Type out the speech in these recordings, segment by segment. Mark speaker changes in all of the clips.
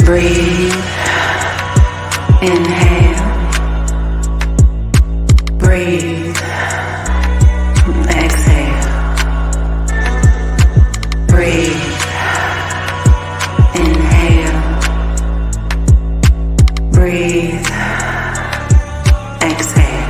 Speaker 1: Breathe. Inhale. Breathe. Exhale. Breathe. Inhale. Breathe. Exhale.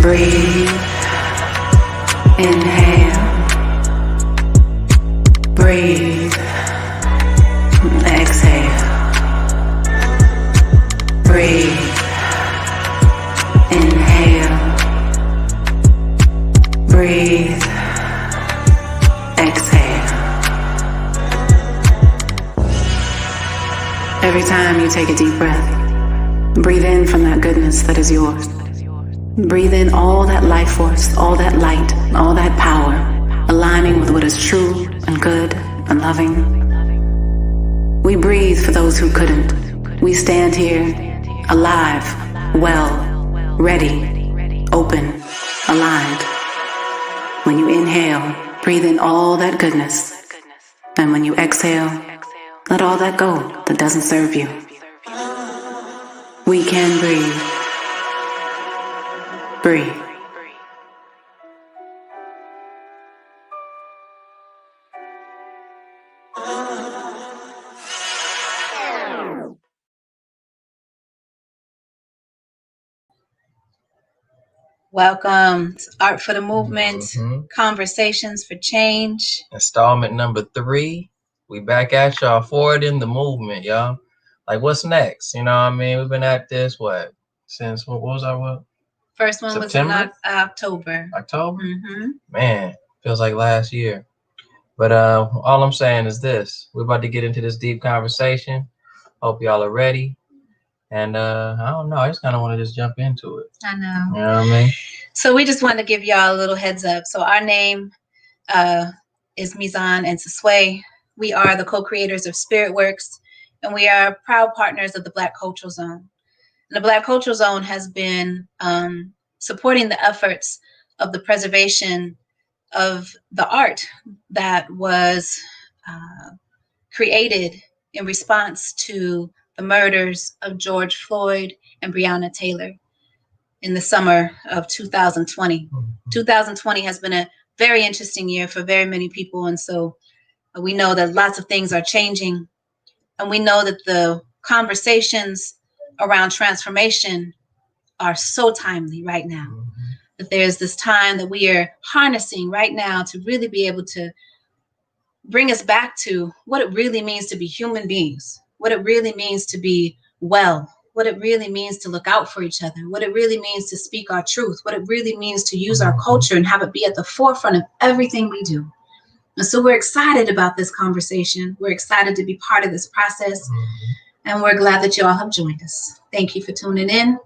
Speaker 1: Breathe. Inhale. Breathe. Exhale. Breathe. Inhale. Breathe. Exhale. Every time you take a deep breath, breathe in from that goodness that is yours. Breathe in all that life force, all that light, all that power, aligning with what is true and good and loving. We breathe for those who couldn't. We stand here, alive, well, ready, open, aligned. When you inhale, breathe in all that goodness. And when you exhale, let all that go that doesn't serve you. We can breathe. Breathe.
Speaker 2: Welcome to Art for the Movement, Conversations for Change.
Speaker 3: Installment number 3. We back at y'all, forward in the movement, y'all. Like, what's next? You know what I mean? We've been at this, since, what was our, what?
Speaker 2: First one
Speaker 3: September?
Speaker 2: was in October.
Speaker 3: October?
Speaker 2: Mm-hmm.
Speaker 3: Man, feels like last year. But all I'm saying is this. We're about to get into this deep conversation. Hope y'all are ready. And I don't know. I just kind of want to just jump into it.
Speaker 2: I know.
Speaker 3: You know what I mean?
Speaker 2: So we just wanted to give y'all a little heads up. So our name is Mizan and Sisway. We are the co-creators of Spirit Works, and we are proud partners of the Black Cultural Zone. And the Black Cultural Zone has been supporting the efforts of the preservation of the art that was created in response to the murders of George Floyd and Breonna Taylor in the summer of 2020. 2020 has been a very interesting year for very many people, and so we know that lots of things are changing, and we know that the conversations around transformation are so timely right now. That there's this time that we are harnessing right now to really be able to bring us back to what it really means to be human beings, what it really means to be well, what it really means to look out for each other, what it really means to speak our truth, what it really means to use our culture and have it be at the forefront of everything we do. And so we're excited about this conversation. We're excited to be part of this process. And we're glad that you all have joined us. Thank you for tuning in.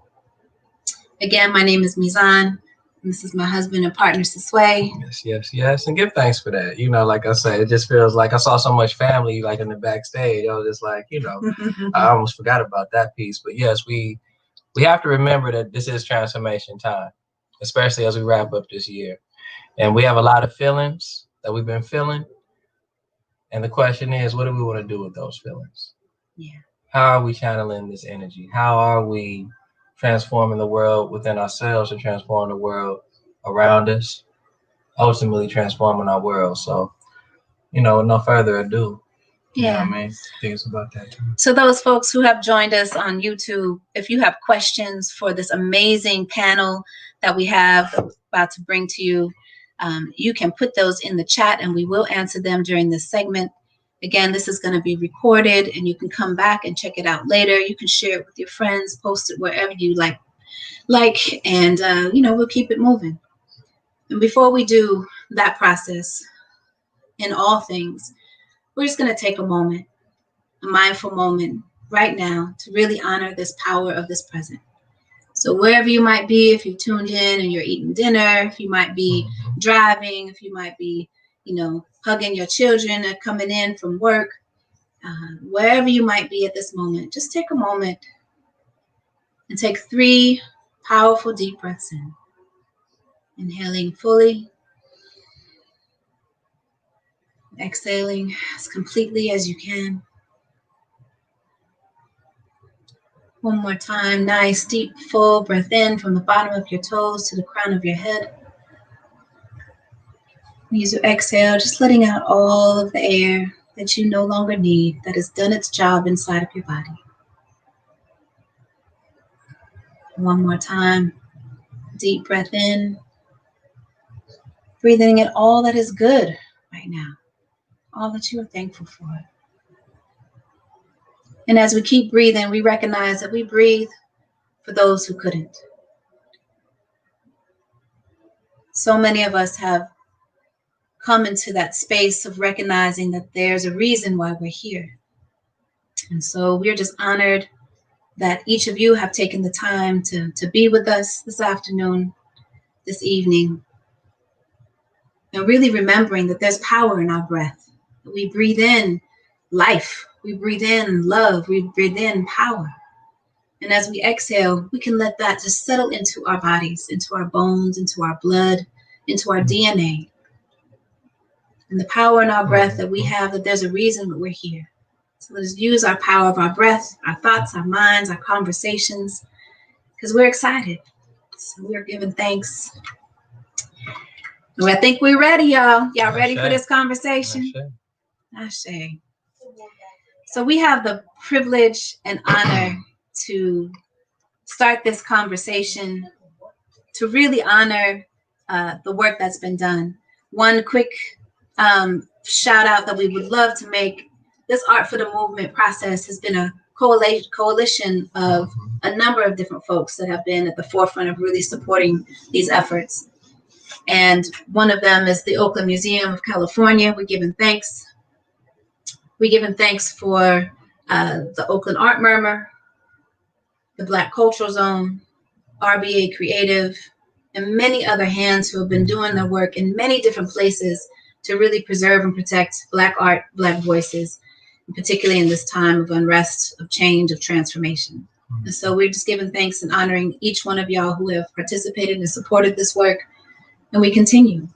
Speaker 2: Again, my name is Mizan. This is my husband and partner, Sisway.
Speaker 3: Yes. And give thanks for that. You know, like I said, it just feels like I saw so much family like in the backstage. I was just like, you know, I almost forgot about that piece. But yes, we have to remember that this is transformation time, especially as we wrap up this year. And we have a lot of feelings that we've been feeling. And the question is, what do we want to do with those feelings?
Speaker 2: Yeah.
Speaker 3: How are we channeling this energy? How are we transforming the world within ourselves and transforming the world around us, ultimately transforming our world? So, you know, with no further ado, you know what I mean? I think it's about that time.
Speaker 2: So those folks who have joined us on YouTube, if you have questions for this amazing panel that we have about to bring to you, you can put those in the chat and we will answer them during this segment. Again, this is going to be recorded, and you can come back and check it out later. You can share it with your friends, post it wherever you like, and we'll keep it moving. And before we do that process, in all things, we're just going to take a moment, a mindful moment right now, to really honor this power of this present. So wherever you might be, if you've tuned in and you're eating dinner, if you might be driving, if you might be, hugging your children or coming in from work, wherever you might be at this moment, just take a moment and take 3 powerful deep breaths in. Inhaling fully, exhaling as completely as you can. One more time, nice, deep, full breath in from the bottom of your toes to the crown of your head. Use your exhale, just letting out all of the air that you no longer need, that has done its job inside of your body. One more time, deep breath in, breathing in all that is good right now, all that you are thankful for. And as we keep breathing, we recognize that we breathe for those who couldn't. So many of us have come into that space of recognizing that there's a reason why we're here. And so we're just honored that each of you have taken the time to be with us this afternoon, this evening, and really remembering that there's power in our breath. We breathe in life, we breathe in love, we breathe in power. And as we exhale, we can let that just settle into our bodies, into our bones, into our blood, into our DNA. And the power in our breath that we have, that there's a reason that we're here. So let's use our power of our breath, our thoughts, our minds, our conversations, because we're excited. So we're giving thanks. Well, I think we're ready, y'all. Y'all ready for this conversation? Ashe. So we have the privilege and honor to start this conversation, to really honor the work that's been done. One quick shout out that we would love to make. This Art for the Movement process has been a coalition of a number of different folks that have been at the forefront of really supporting these efforts. And one of them is the Oakland Museum of California. We're giving thanks. We're giving thanks for the Oakland Art Murmur, the Black Cultural Zone, RBA Creative, and many other hands who have been doing their work in many different places to really preserve and protect Black art, Black voices, and particularly in this time of unrest, of change, of transformation. And so we're just giving thanks and honoring each one of y'all who have participated and supported this work, and we continue.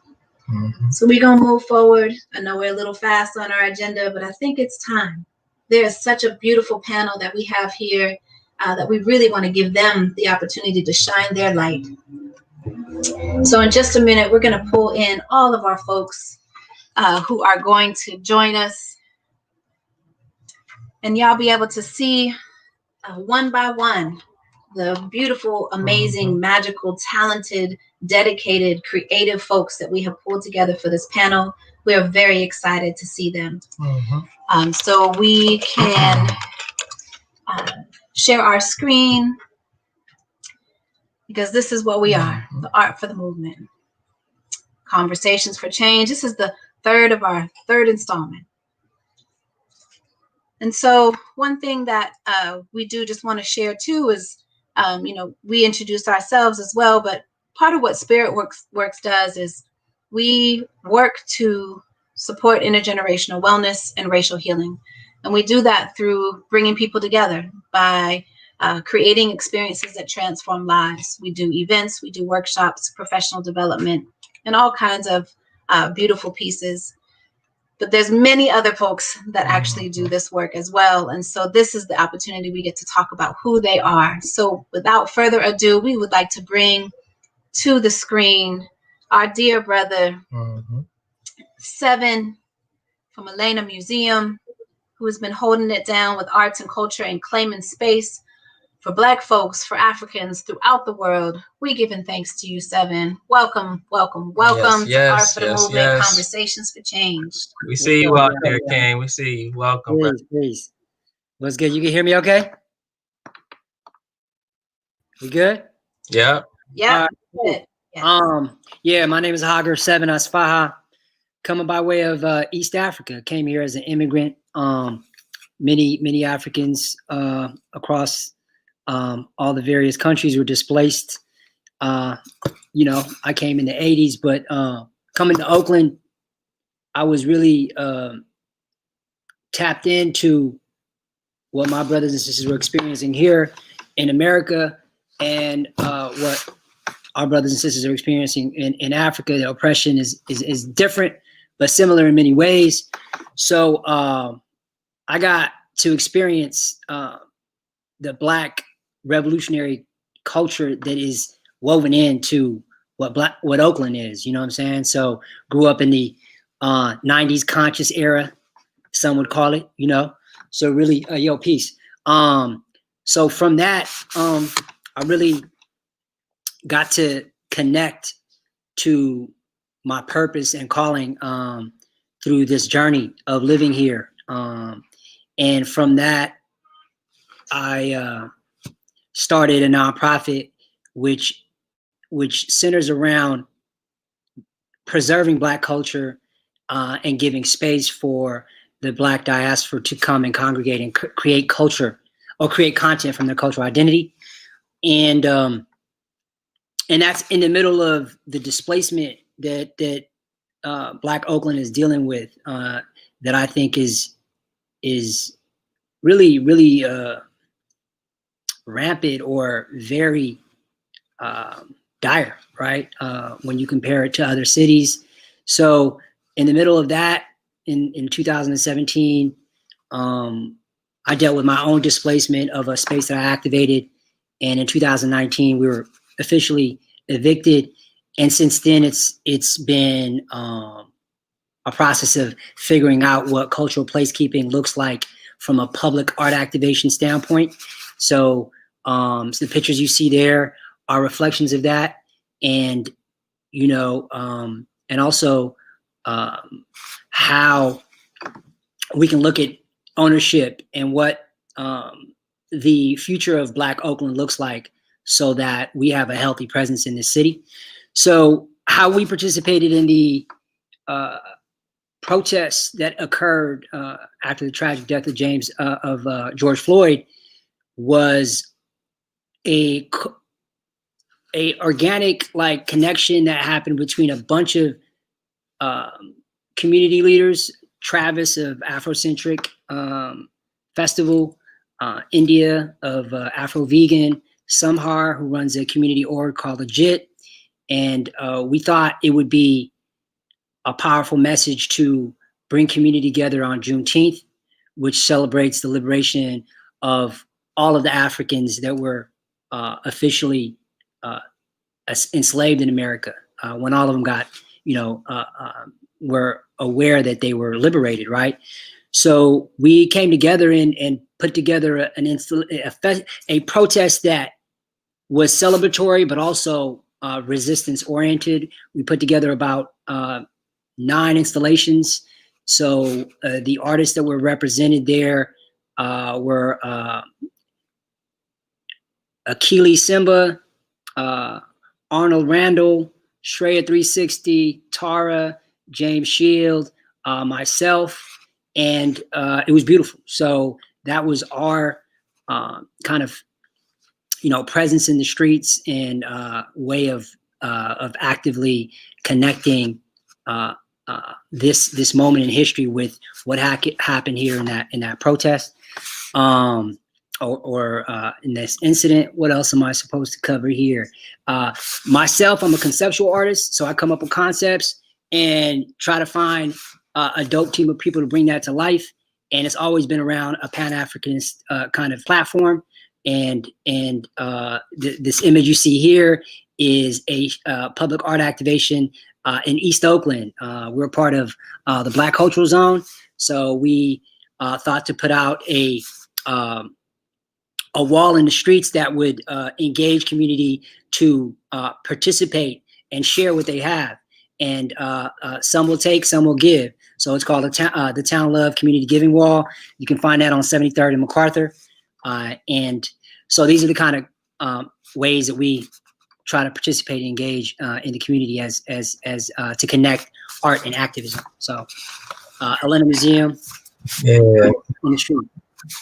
Speaker 2: So we're going to move forward. I know we're a little fast on our agenda, but I think it's time. There is such a beautiful panel that we have here that we really want to give them the opportunity to shine their light. So in just a minute, we're going to pull in all of our folks who are going to join us. And y'all be able to see one by one the beautiful, amazing, magical, talented, dedicated, creative folks that we have pulled together for this panel. We are very excited to see them. So we can share our screen, because this is what we are, the Art for the Movement. Conversations for Change. This is the third of our third installment. And so one thing that we do just want to share too is, we introduce ourselves as well, but part of what Spirit Works does is we work to support intergenerational wellness and racial healing. And we do that through bringing people together by creating experiences that transform lives. We do events, we do workshops, professional development, and all kinds of beautiful pieces. But there's many other folks that actually do this work as well. And so this is the opportunity we get to talk about who they are. So without further ado, we would like to bring to the screen our dear brother, Seven from Elena Museum, who has been holding it down with arts and culture and claiming space for Black folks, for Africans throughout the world. We giving thanks to you, Seven. Welcome, welcome, welcome to Art for the Movement, Conversations for Change.
Speaker 3: We see you out there, King. We see you. Welcome,
Speaker 4: please, please. What's good? You can hear me okay? We good?
Speaker 3: Yeah.
Speaker 2: Yeah.
Speaker 4: Yes. Yeah, my name is Hagar Seven Asfaha, coming by way of East Africa. Came here as an immigrant. Many Africans across all the various countries were displaced. You know, I came in the 80s, but coming to Oakland, I was really tapped into what my brothers and sisters were experiencing here in America, and what our brothers and sisters are experiencing in Africa. The oppression is different, but similar in many ways. So I got to experience the Black revolutionary culture that is woven into what Oakland is. You know what I'm saying? So grew up in the 90s conscious era, some would call it. You know, so really, yo, peace. So from that, I really got to connect to my purpose and calling through this journey of living here. And from that, I started a nonprofit which centers around preserving Black culture and giving space for the Black diaspora to come and congregate and create culture or create content from their cultural identity. And that's in the middle of the displacement that Black Oakland is dealing with, that I think is really rampant or very dire, right? When you compare it to other cities. So in the middle of that, in 2017, I dealt with my own displacement of a space that I activated. And in 2019, we were officially evicted. And since then, it's been a process of figuring out what cultural placekeeping looks like from a public art activation standpoint. So the pictures you see there are reflections of that. And, you know, and also how we can look at ownership and what the future of Black Oakland looks like, so that we have a healthy presence in the city. So how we participated in the protests that occurred after the tragic death of George Floyd was a organic like connection that happened between a bunch of community leaders, Travis of Afrocentric Festival, India of Afro Vegan, Samhar, who runs a community org called Legit. And we thought it would be a powerful message to bring community together on Juneteenth, which celebrates the liberation of all of the Africans that were officially enslaved in America, when all of them got, you know, were aware that they were liberated, right? So we came together and put together a protest that was celebratory, but also resistance oriented. We put together about 9 installations. So the artists that were represented there were Akili Simba, Arnold Randall, Shreya 360, Tara, James Shield, myself, and it was beautiful. So that was our kind of, you know, presence in the streets and way of actively connecting this moment in history with what happened here in that protest, or in this incident. What else am I supposed to cover here? Myself, I'm a conceptual artist, so I come up with concepts and try to find a dope team of people to bring that to life. And it's always been around a Pan-Africanist kind of platform. And this image you see here is a public art activation in East Oakland. We're part of the Black Cultural Zone. So we thought to put out a a wall in the streets that would engage community to participate and share what they have. And some will take, some will give. So it's called the Town Love Community Giving Wall. You can find that on 73rd and MacArthur. And so these are the kind of ways that we try to participate and engage in the community as to connect art and activism. So Atlanta Museum.
Speaker 3: Yeah.
Speaker 4: In the street.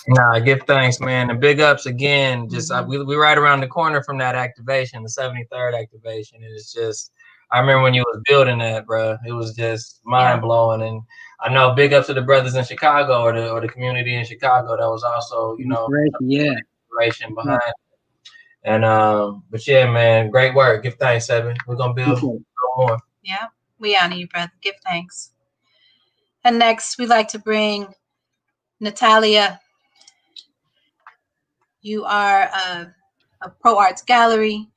Speaker 3: Nah, give thanks, man, and big ups again. Just we right around the corner from that activation, the 73rd activation, and it's just, I remember when you was building that, bro. It was just mind blowing, and I know big ups to the brothers in Chicago or the community in Chicago that was also, you know, inspiration behind it. And but yeah, man, great work. Give thanks, Evan. We're gonna build more.
Speaker 2: Yeah, we honor you, brother. Give thanks. And next, we'd like to bring Natalia. You are a Pro Arts Gallery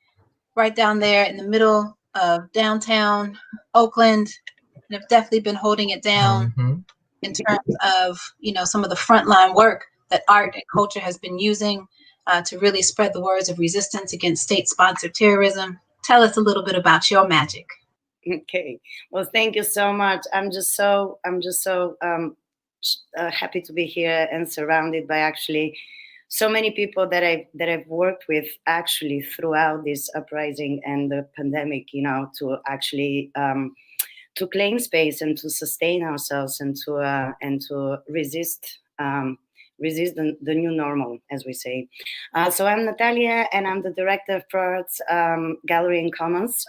Speaker 2: right down there in the middle of downtown Oakland, and have definitely been holding it down in terms of, you know, some of the frontline work that art and culture has been using to really spread the words of resistance against state-sponsored terrorism. Tell us a little bit about your magic.
Speaker 5: Okay. Well, thank you so much. I'm just so happy to be here and surrounded by actually so many people that I've worked with actually throughout this uprising and the pandemic, you know, to actually to claim space and to sustain ourselves and to resist the new normal, as we say. So I'm Natalia, and I'm the director of Pro Arts Gallery and Commons.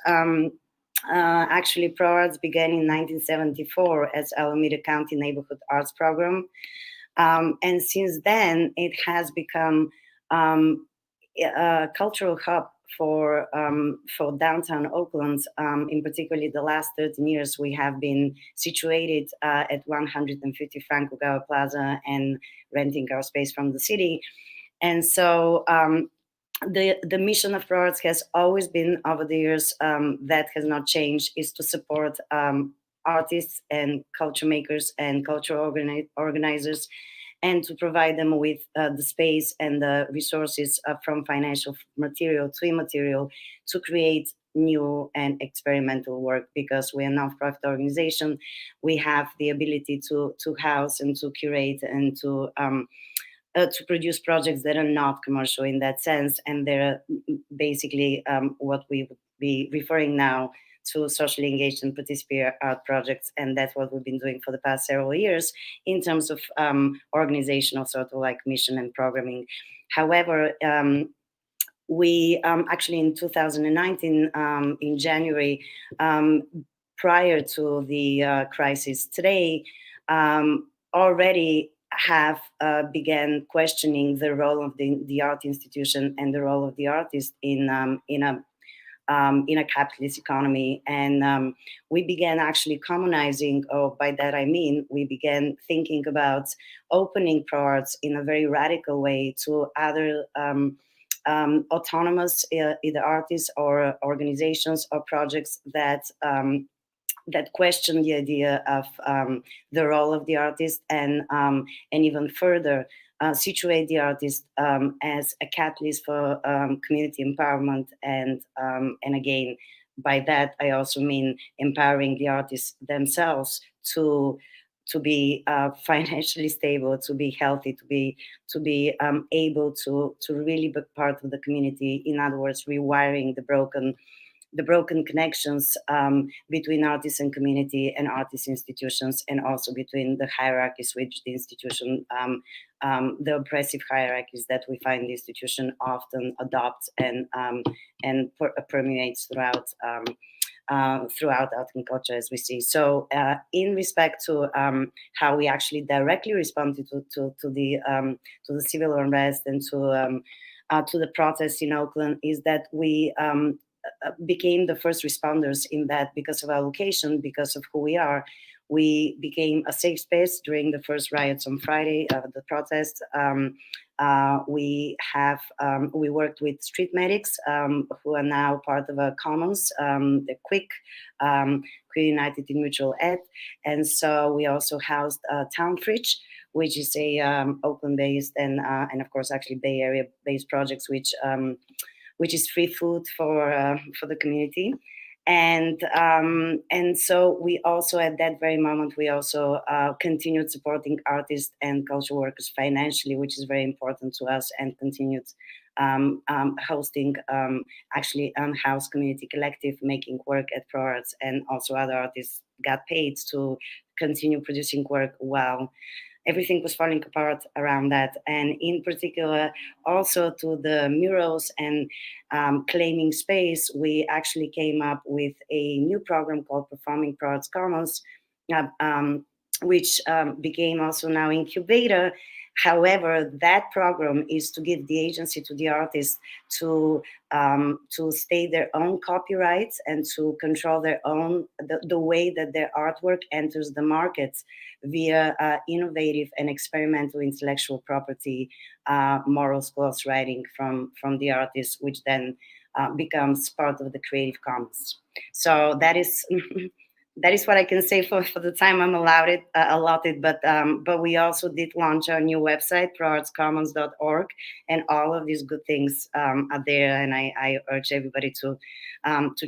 Speaker 5: Actually, Pro Arts began in 1974 as Alameda County Neighborhood Arts Program. And since then, it has become a cultural hub for downtown Oakland. In particular, the last 13 years, we have been situated at 150 Franco Gower Plaza and renting our space from the city. And so the mission of Pro Arts has always been, over the years, that has not changed, is to support artists and culture makers and cultural organizers, and to provide them with the space and the resources from financial material to immaterial to create new and experimental work. Because we're a nonprofit organization, we have the ability to house and to curate and to produce projects that are not commercial in that sense, and they're basically what we would be referring now to socially engaged and participatory art projects, and that's what we've been doing for the past several years in terms of organizational sort of like mission and programming. However, we actually in 2019, in January, prior to the crisis today, already have began questioning the role of the art institution and the role of the artist in a capitalist economy. And we began actually communizing, or by that I mean, we began thinking about opening Pro Arts in a very radical way to other autonomous either artists or organizations or projects that question the idea of the role of the artist, and even further situate the artist as a catalyst for community empowerment, and again, by that I also mean empowering the artists themselves to be financially stable, to be healthy, to be able to really be part of the community. In other words, rewiring the broken connections between artists and community and artist institutions, and also between the hierarchies which the institution, the oppressive hierarchies that we find the institution often adopts and permeates throughout art and culture, as we see. So in respect to how we actually directly responded to the civil unrest and to the protests in Oakland, is that we became the first responders in that, because of our location, because of who we are. We became a safe space during the first riots on Friday, the protests. We worked with street medics who are now part of a commons, the Quick, Queer United in Mutual Aid. And so we also housed Town Fridge, which is a Oakland-based and of course actually Bay Area-based projects, which is free food for the community. And so we also, at that very moment, we also continued supporting artists and cultural workers financially, which is very important to us, and continued hosting actually unhoused community collective, making work at ProArts, and also other artists got paid to continue producing work while everything was falling apart around that. And in particular, also to the murals and claiming space, we actually came up with a new program called Performing ProArts Commons, which became also now incubator. However, that program is to give the agency to the artists to state their own copyrights and to control their own, the way that their artwork enters the markets via innovative and experimental intellectual property, morals, ghostwriting from the artists, which then becomes part of the Creative Commons. So that is that is what I can say for the time I'm allotted. But we also did launch our new website, proartscommons.org, and all of these good things are there. And I urge everybody to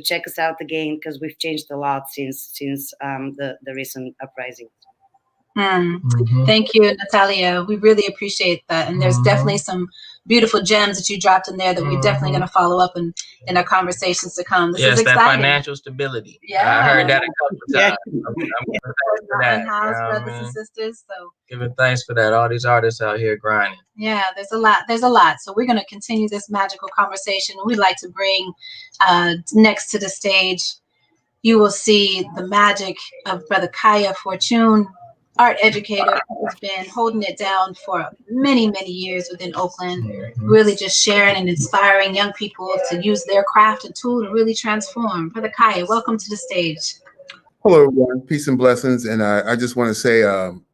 Speaker 5: check us out again, because we've changed a lot since the recent uprising.
Speaker 2: Thank you, Natalia. We really appreciate that. And there's definitely some beautiful gems that you dropped in there that we're definitely going to follow up in our conversations to come. This is exciting.
Speaker 3: That financial stability. Yeah, I heard that a couple of times. I'm giving thanks for that.
Speaker 2: Brothers and sisters. So
Speaker 3: giving thanks for that. All these artists out here grinding.
Speaker 2: Yeah, there's a lot. There's a lot. So we're going to continue this magical conversation. We'd like to bring next to the stage, you will see the magic of Brother Kaya Fortune, art educator who's been holding it down for many, many years within Oakland, really just sharing and inspiring young people to use their craft and tool to really transform. Brother Kaya, welcome to the stage.
Speaker 6: Hello, everyone. Peace and blessings. And I just want to say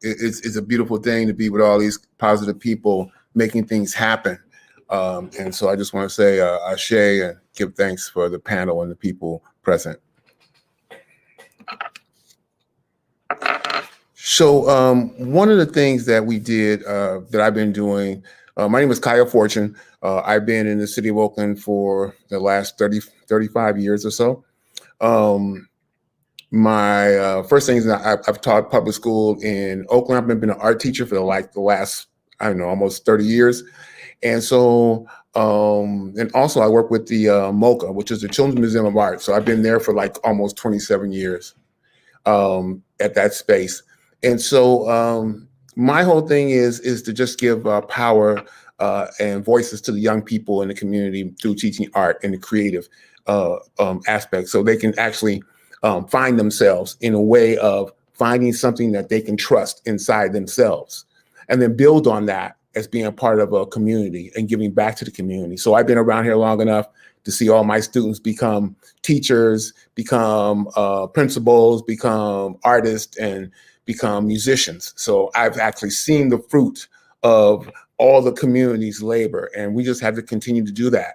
Speaker 6: it's a beautiful thing to be with all these positive people making things happen. And so I just want to say ashe and give thanks for the panel and the people present. So one of the things that we did that I've been doing, my name is Kaya Fortune. I've been in the city of Oakland for the last 35 years or so. My first thing is that I've taught public school in Oakland. I've been an art teacher for the last, I don't know, almost 30 years. And so, and also I work with the MoCA, which is the Children's Museum of Art. So I've been there for like almost 27 years at that space. And so my whole thing is to just give power and voices to the young people in the community through teaching art and the creative aspect, so they can actually find themselves in a way of finding something that they can trust inside themselves, and then build on that as being a part of a community and giving back to the community. So I've been around here long enough to see all my students become teachers, become principals, become artists, and become musicians. So I've actually seen the fruit of all the community's labor, and we just have to continue to do that.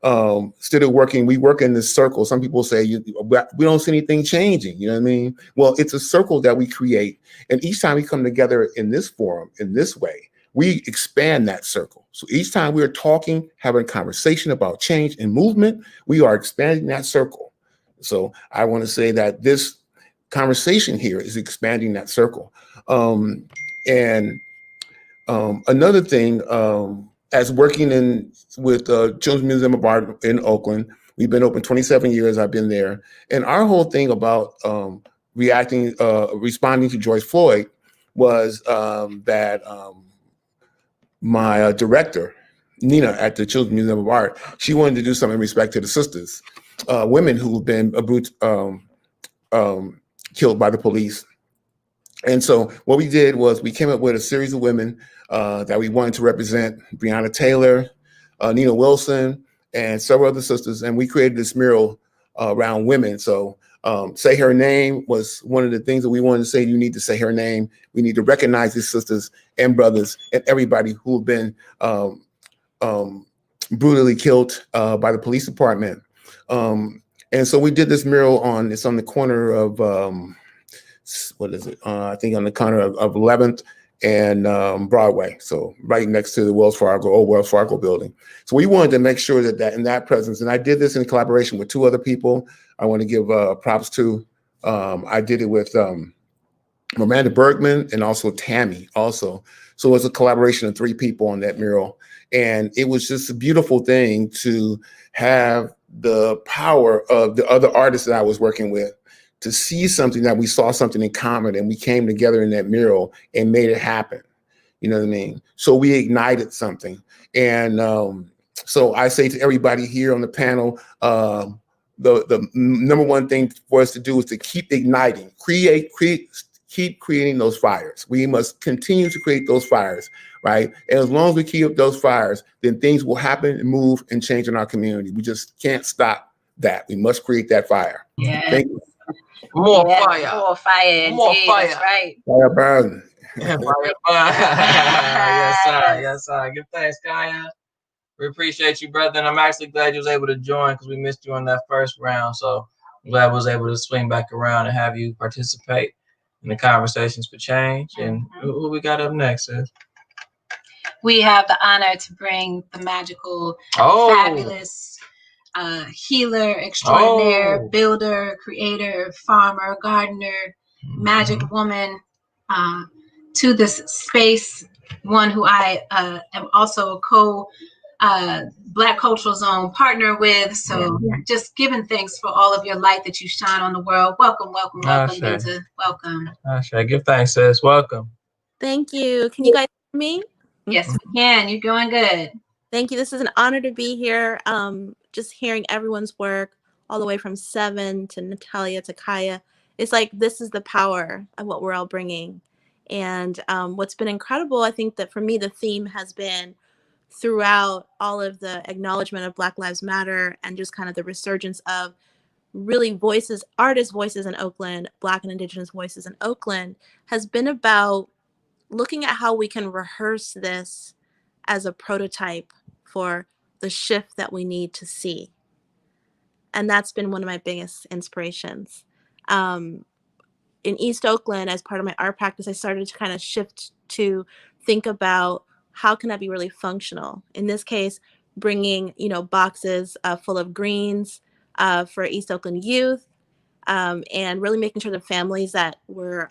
Speaker 6: Instead of working, we work in this circle. Some people say we don't see anything changing, you know what I mean? Well, it's a circle that we create, and each time we come together in this forum, in this way, we expand that circle. So each time we are talking, having a conversation about change and movement, we are expanding that circle. So I want to say that this conversation here is expanding that circle. Another thing, as working with Children's Museum of Art in Oakland, we've been open 27 years. I've been there, and our whole thing about responding to George Floyd was that my director, Nina, at the Children's Museum of Art, she wanted to do something in respect to the sisters, women who've been killed by the police. And so what we did was we came up with a series of women that we wanted to represent: Breonna Taylor, Nina Wilson, and several other sisters. And we created this mural around women. So Say her name was one of the things that we wanted to say. You need to say her name. We need to recognize these sisters and brothers and everybody who have been brutally killed by the police department. And so we did this mural it's on the corner of, what is it? I think on the corner of 11th and Broadway. So right next to the old Wells Fargo building. So we wanted to make sure that in that presence, and I did this in collaboration with 2 other people I want to give props to. I did it with Miranda Bergman and also Tammy also. So it was a collaboration of 3 people on that mural. And it was just a beautiful thing to have the power of the other artists that I was working with to see something that we saw something in common, and we came together in that mural and made it happen. You know what I mean? So we ignited something. And so I say to everybody here on the panel, the number one thing for us to do is to keep igniting, keep creating those fires. We must continue to create those fires, right? And as long as we keep up those fires, then things will happen and move and change in our community. We just can't stop that. We must create that fire.
Speaker 2: Yeah.
Speaker 6: Thank you.
Speaker 3: More fire.
Speaker 2: More fire.
Speaker 3: More
Speaker 2: Indeed.
Speaker 3: fire.
Speaker 2: That's right.
Speaker 6: Fire burn.
Speaker 3: Fire, fire. Yes, sir. Yes, sir. Give thanks, Kaya. We appreciate you, brother. And I'm actually glad you was able to join because we missed you on that first round. So I'm glad I was able to swing back around and have you participate in the Conversations for Change. And who we got up next, sis?
Speaker 2: We have the honor to bring the magical, fabulous healer extraordinaire, builder, creator, farmer, gardener, magic woman to this space. One who I am also a Black Cultural Zone partner with. So just giving thanks for all of your light that you shine on the world. Welcome, welcome, welcome, Binta. Welcome.
Speaker 3: Give thanks, sis. Welcome.
Speaker 7: Thank you. Can you guys hear me?
Speaker 2: Yes, we can. You're doing good.
Speaker 7: Thank you. This is an honor to be here. Just hearing everyone's work, all the way from Seven to Natalia to Kaya. It's like this is the power of what we're all bringing. And what's been incredible, I think that for me, the theme has been throughout all of the acknowledgement of Black Lives Matter and just kind of the resurgence of really voices, artist voices in Oakland, Black and Indigenous voices in Oakland, has been about looking at how we can rehearse this as a prototype for the shift that we need to see. And that's been one of my biggest inspirations. In East Oakland, as part of my art practice, I started to kind of shift to think about how can I be really functional? In this case, bringing, boxes full of greens for East Oakland youth, and really making sure the families that were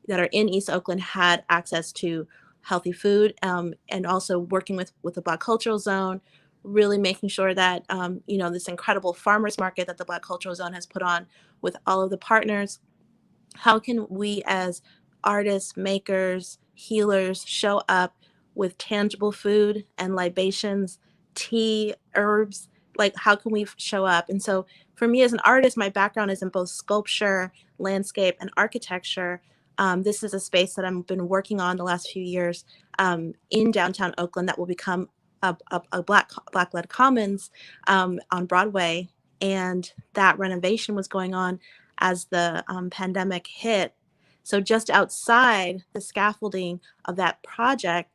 Speaker 7: that are in East Oakland had access to healthy food, and also working with the Black Cultural Zone, really making sure that, this incredible farmers market that the Black Cultural Zone has put on with all of the partners, how can we as artists, makers, healers show up with tangible food and libations, tea, herbs, like how can we show up? And so for me as an artist, my background is in both sculpture, landscape, and architecture. This is a space that I've been working on the last few years in downtown Oakland that will become a Black-led Commons on Broadway. And that renovation was going on as the pandemic hit. So just outside the scaffolding of that project,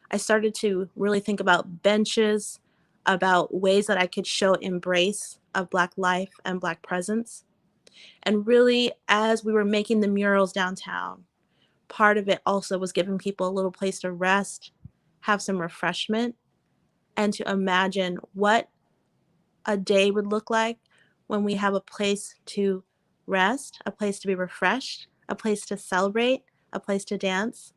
Speaker 7: I started to really think about benches, about ways that I could show embrace of Black life and Black presence. And really, as we were making the murals downtown, part of it also was giving people a little place to rest, have some refreshment, and to imagine what a day would look like when we have a place to rest, a place to be refreshed, a place to celebrate, a place to dance.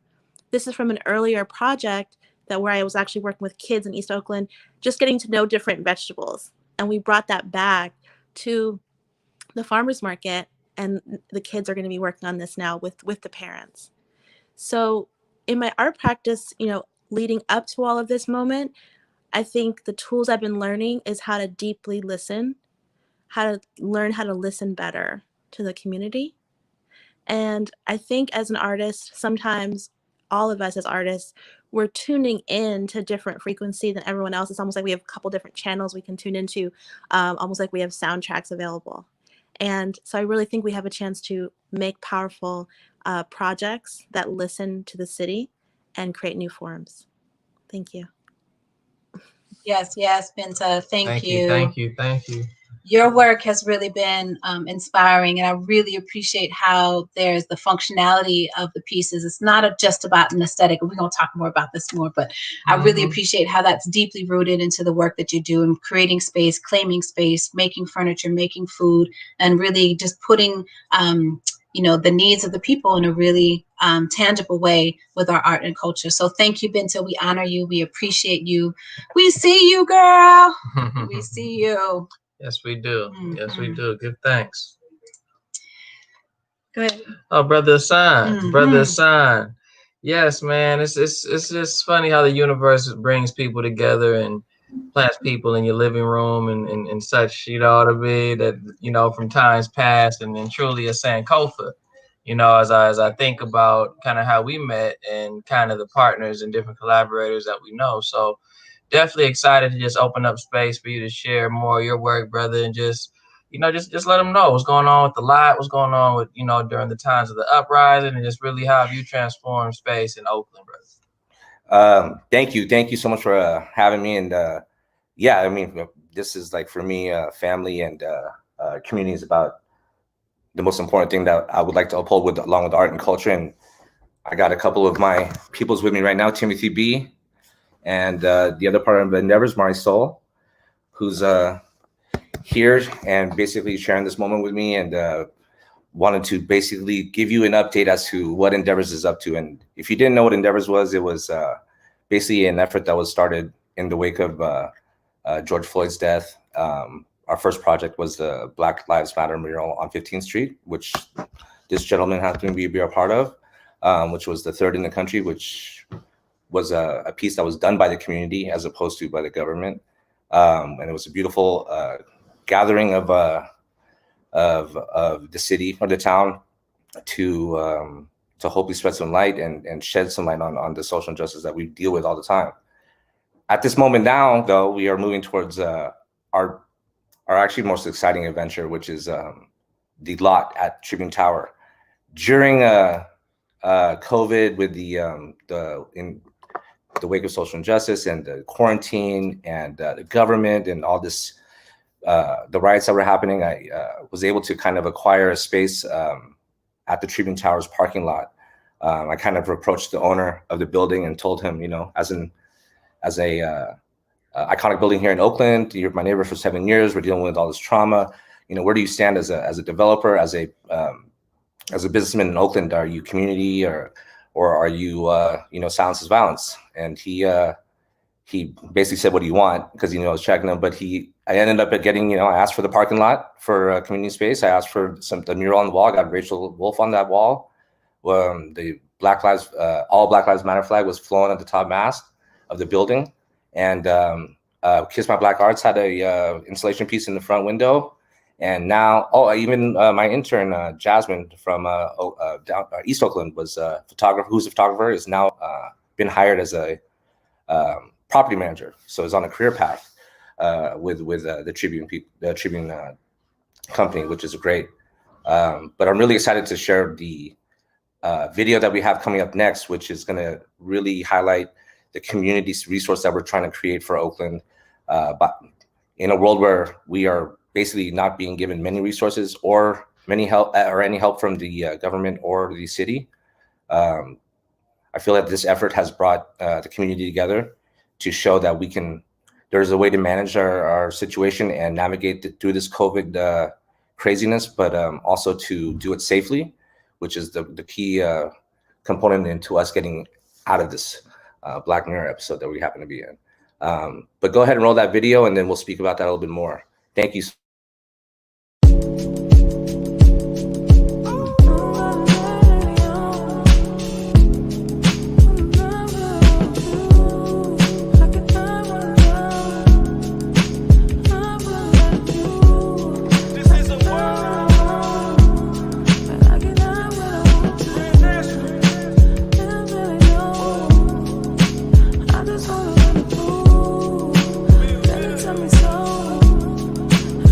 Speaker 7: This is from an earlier project where I was actually working with kids in East Oakland, just getting to know different vegetables. And we brought that back to the farmers market, and the kids are going to be working on this now with the parents. So in my art practice, leading up to all of this moment, I think the tools I've been learning is how to deeply listen, how to learn how to listen better to the community. And I think as an artist, sometimes all of us as artists, we're tuning in to different frequency than everyone else. It's almost like we have a couple different channels we can tune into, almost like we have soundtracks available. And so I really think we have a chance to make powerful projects that listen to the city and create new forums. Thank you.
Speaker 2: Yes, yes, Binta, thank you.
Speaker 3: Thank you. Thank you.
Speaker 2: Your work has really been inspiring, and I really appreciate how there's the functionality of the pieces. It's not just about an aesthetic. We're going to talk more about this more, but I really appreciate how that's deeply rooted into the work that you do in creating space, claiming space, making furniture, making food, and really just putting the needs of the people in a really tangible way with our art and culture. So thank you, Binta. We honor you. We appreciate you. We see you, girl. We see you.
Speaker 3: Yes, we do. Yes, we do. Give thanks.
Speaker 2: Go ahead.
Speaker 3: Oh, Brother Hassan. Brother Hassan. Yes, man. It's just funny how the universe brings people together and plants people in your living room and such, to be that, from times past and truly a Sankofa, as I think about kind of how we met and kind of the partners and different collaborators that we know. So definitely excited to just open up space for you to share more of your work, brother, and just let them know what's going on with the lot, what's going on with, during the times of the uprising, and just really how have you transformed space in Oakland, brother.
Speaker 8: Thank you so much for having me. And yeah, I mean, this is like, for me, family and community is about the most important thing that I would like to uphold along with art and culture. And I got a couple of my peoples with me right now, Timothy B. And the other part of the endeavors, Marisol, who's here and basically sharing this moment with me, and wanted to basically give you an update as to what Endeavors is up to. And if you didn't know what Endeavors was, it was basically an effort that was started in the wake of George Floyd's death. Our first project was the Black Lives Matter mural on 15th Street, which this gentleman happened to be a part of, which was the third in the country, which was a piece that was done by the community as opposed to by the government. And it was a beautiful gathering of the city or the town to hopefully spread some light and shed some light on the social injustice that we deal with all the time. At this moment now, though, we are moving towards our actually most exciting adventure, which is the lot at Tribune Tower. During COVID, with in the wake of social injustice and the quarantine and the government and all this, the riots that were happening, I was able to kind of acquire a space at the Tribune Tower's parking lot. I kind of approached the owner of the building and told him, as a iconic building here in Oakland, you're my neighbor for 7 years. We're dealing with all this trauma. Where do you stand as a developer, as a businessman in Oakland? Are you community or are you silence is violence? And he basically said, what do you want? Because I was checking him, but I ended up getting, I asked for the parking lot for community space. I asked for the mural on the wall. I got Rachel Wolf on that wall. The all Black Lives Matter flag was flown at the top mast of the building. And Kiss My Black Arts had a installation piece in the front window. And now, even my intern, Jasmine from East Oakland, was a photographer, who's a photographer, is now been hired as a property manager. So is on a career path with the Tribune company, which is great. But I'm really excited to share the video that we have coming up next, which is going to really highlight the community's resource that we're trying to create for Oakland. But in a world where we are basically not being given many resources or any help from the government or the city, I feel that this effort has brought the community together to show that there's a way to manage our situation and navigate through this COVID craziness, but also to do it safely, which is the key component into us getting out of this Black Mirror episode that we happen to be in. But go ahead and roll that video, and then we'll speak about that a little bit more. Thank you.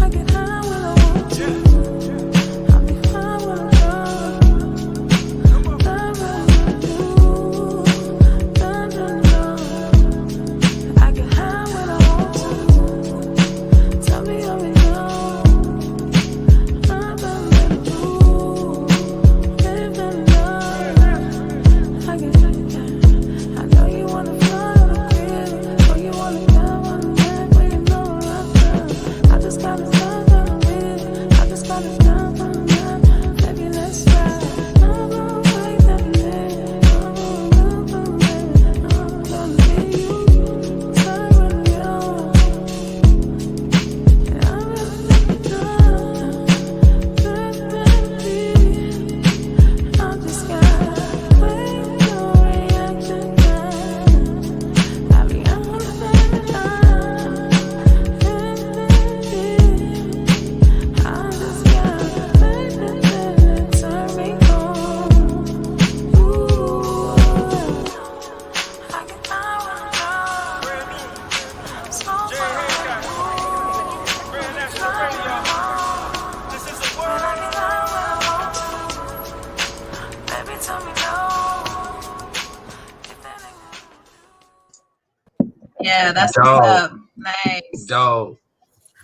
Speaker 9: I
Speaker 2: Yeah, that's
Speaker 3: Dope.
Speaker 2: what's up. Nice.
Speaker 3: Dope.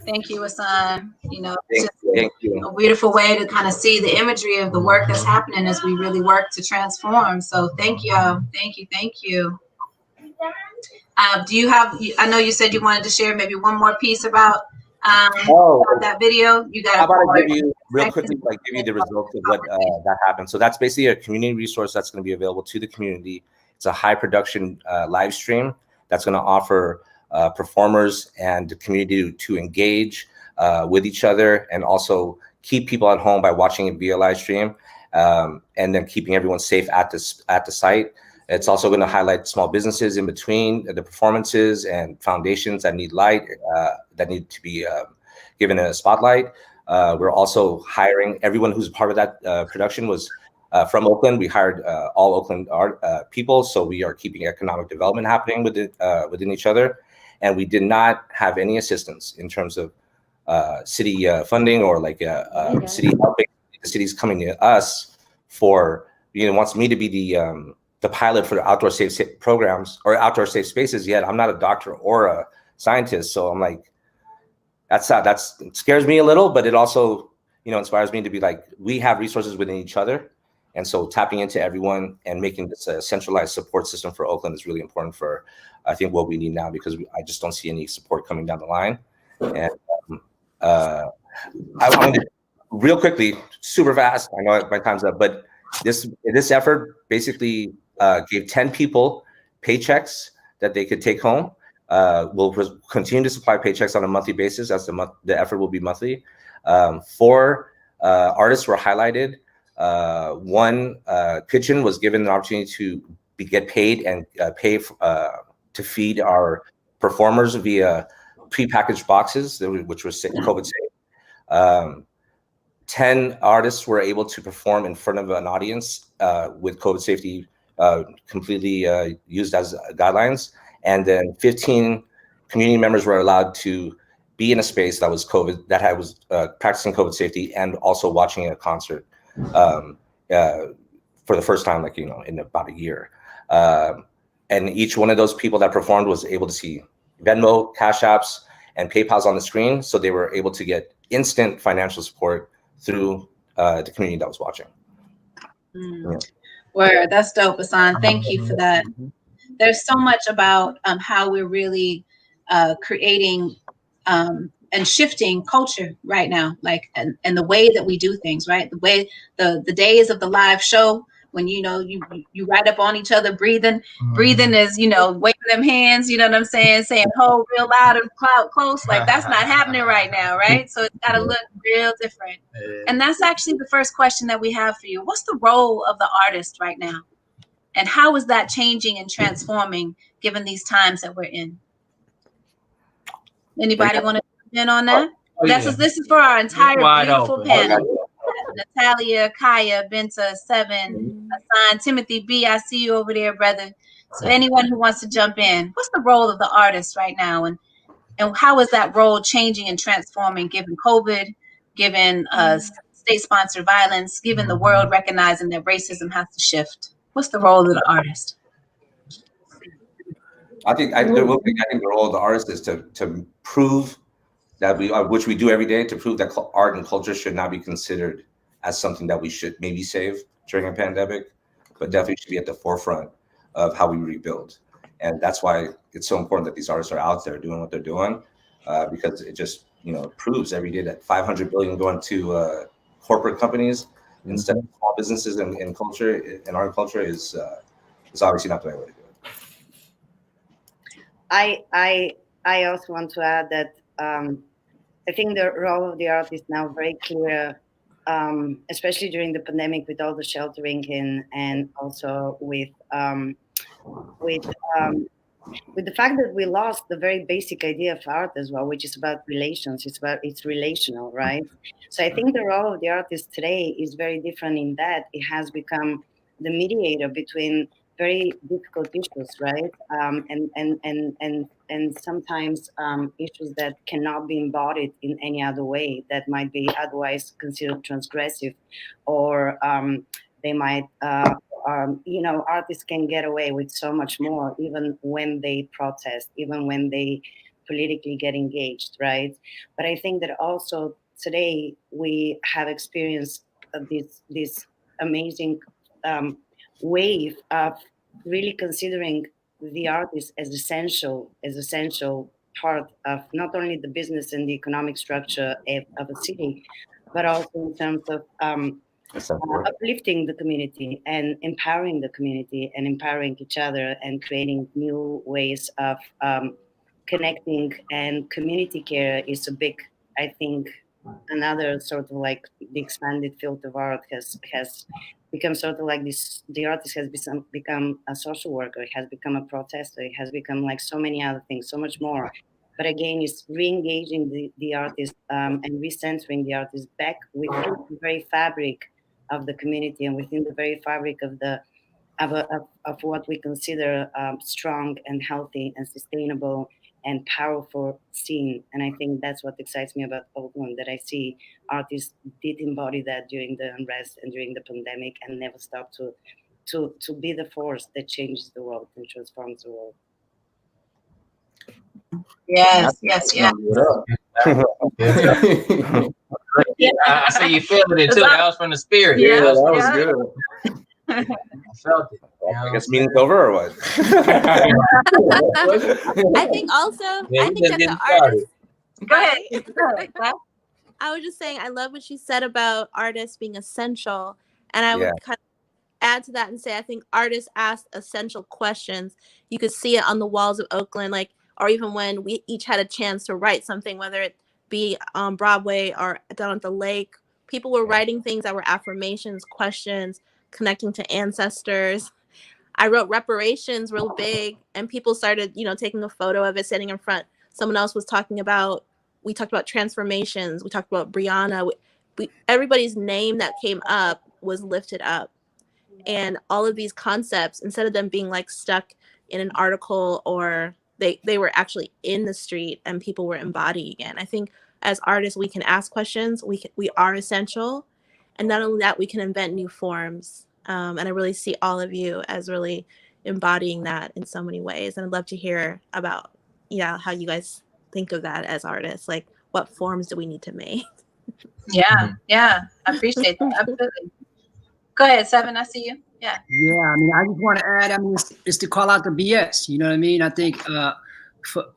Speaker 2: Thank you, Hassan. You know, it's
Speaker 8: Thank
Speaker 2: just
Speaker 8: you.
Speaker 2: a beautiful way to kind of see the imagery of the work that's happening as we really work to transform. So thank you. Thank you. Thank you. Do you have, I know you said you wanted to share maybe one more piece about that video. You got
Speaker 8: How about I give
Speaker 2: it.
Speaker 8: you real quickly, like give you the results of what that happened. So that's basically a community resource that's going to be available to the community. It's a high production live stream that's going to offer performers and the community to engage with each other and also keep people at home by watching it via live stream, and then keeping everyone safe at the site. It's also going to highlight small businesses in between the performances and foundations that need light, that need to be given a spotlight. We're also hiring everyone who's part of that production was from Oakland. We hired all Oakland art people, so we are keeping economic development happening within each other. And we did not have any assistance in terms of city funding or like city helping. The city's coming to us for, wants me to be the pilot for the outdoor safe programs or outdoor safe spaces. Yet I'm not a doctor or a scientist, so I'm like, it scares me a little, but it also inspires me to be like, we have resources within each other, and so tapping into everyone and making this a centralized support system for Oakland is really important for, I think, what we need now, because I just don't see any support coming down the line. And I wanted to real quickly, super fast, I know my time's up, but this effort basically gave 10 people paychecks that they could take home. We'll continue to supply paychecks on a monthly basis, as the effort will be monthly. 4 artists were highlighted. 1 kitchen was given an opportunity to get paid and pay to feed our performers via prepackaged boxes, which was COVID safe. 10 artists were able to perform in front of an audience with COVID safety completely used as guidelines. And then 15 community members were allowed to be in a space that was was practicing COVID safety and also watching a concert for the first time, like, in about a year. And each one of those people that performed was able to see Venmo, Cash Apps, and PayPal's on the screen. So they were able to get instant financial support through the community that was watching.
Speaker 2: Yeah. Word, that's dope, Hassan. Thank you for that. There's so much about how we're really creating and shifting culture right now, like, and the way that we do things, right? The way the days of the live show, when you right up on each other, breathing is waving them hands, you know what I'm saying hold real loud and close, like that's not happening right now, right? So it's got to look real different. And that's actually the first question that we have for you. What's the role of the artist right now, and how is that changing and transforming given these times that we're in? Anybody want to jump in on that? This is for our entire beautiful panel. Natalia, Kaya, Benta, Seven, Hassan, Timothy B. I see you over there, brother. So anyone who wants to jump in, what's the role of the artist right now, and how is that role changing and transforming given COVID, given state-sponsored violence, given the world recognizing that racism has to shift? What's the role of the artist?
Speaker 8: I think the role of the artist is to prove that which we do every day, to prove that art and culture should not be considered as something that we should maybe save during a pandemic, but definitely should be at the forefront of how we rebuild. And that's why it's so important that these artists are out there doing what they're doing, because it just proves every day that 500 billion going to corporate companies instead of small businesses and culture and art and culture is obviously not the right way to do it.
Speaker 5: I also want to add that I think the role of the artist is now very clear, especially during the pandemic with all the sheltering in, and also with the fact that we lost the very basic idea of art as well, which is about relations. It's relational, right? So I think the role of the artist today is very different in that it has become the mediator between very difficult issues, right? And sometimes issues that cannot be embodied in any other way that might be otherwise considered transgressive, or they might You know, artists can get away with so much more, even when they protest, even when they politically get engaged, right? But I think that also today we have experienced this amazing wave of really considering the artist as essential part of not only the business and the economic structure of a city, but also in terms of uplifting the community and empowering the community and empowering each other and creating new ways of connecting. And community care is a big, I think, another sort of like the expanded field of art has become sort of like this. The artist has become a social worker, it has become a protester, it has become like so many other things, so much more. But again, it's re-engaging the artist and recentering the artist back within the very fabric of the community and within the very fabric of what we consider strong and healthy and sustainable and powerful scene. And I think that's what excites me about Oakland, that I see artists did embody that during the unrest and during the pandemic and never stopped to be the force that changes the world and transforms the world.
Speaker 2: Yes.
Speaker 3: Yeah, I see you feeling it too. That was from the spirit.
Speaker 2: Yeah,
Speaker 3: That was
Speaker 2: yeah.
Speaker 3: good. I felt it.
Speaker 8: I guess meeting's over or what?
Speaker 7: I think also,
Speaker 3: Yeah,
Speaker 7: I
Speaker 3: we
Speaker 7: think
Speaker 3: just
Speaker 7: that
Speaker 3: getting
Speaker 7: the artists,
Speaker 2: Go ahead.
Speaker 7: I was just saying, I love what she said about artists being essential. And I
Speaker 8: Yeah.
Speaker 7: would kind of add to that and say, I think artists ask essential questions. You could see it on the walls of Oakland, like, or even when we each had a chance to write something, whether it be on Broadway or down at the lake, people were writing things that were affirmations, questions, connecting to ancestors. I wrote reparations real big, and people started, taking a photo of it sitting in front. Someone else was we talked about transformations. We talked about Brianna. Everybody's name that came up was lifted up. And all of these concepts, instead of them being like stuck in an article, or they were actually in the street and people were embodying it. I think as artists, we can ask questions. We are essential. And not only that, we can invent new forms. And I really see all of you as really embodying that in so many ways. And I'd love to hear about, how you guys think of that as artists. Like, what forms do we need to make?
Speaker 2: Yeah. I appreciate that. Absolutely. Go ahead, Seven. I see you. Yeah.
Speaker 4: Yeah, I mean, I just want to add, it's to call out the BS. You know what I mean? I think for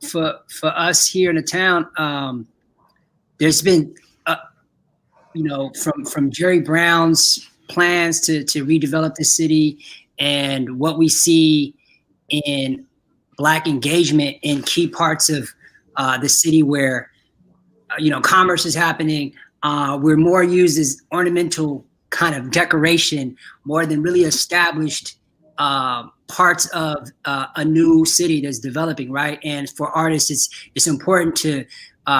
Speaker 4: us here in the town, there's been, from Jerry Brown's plans to redevelop the city, and what we see in Black engagement in key parts of the city where, commerce is happening. We're more used as ornamental kind of decoration more than really established parts of a new city that's developing, right? And for artists, it's important to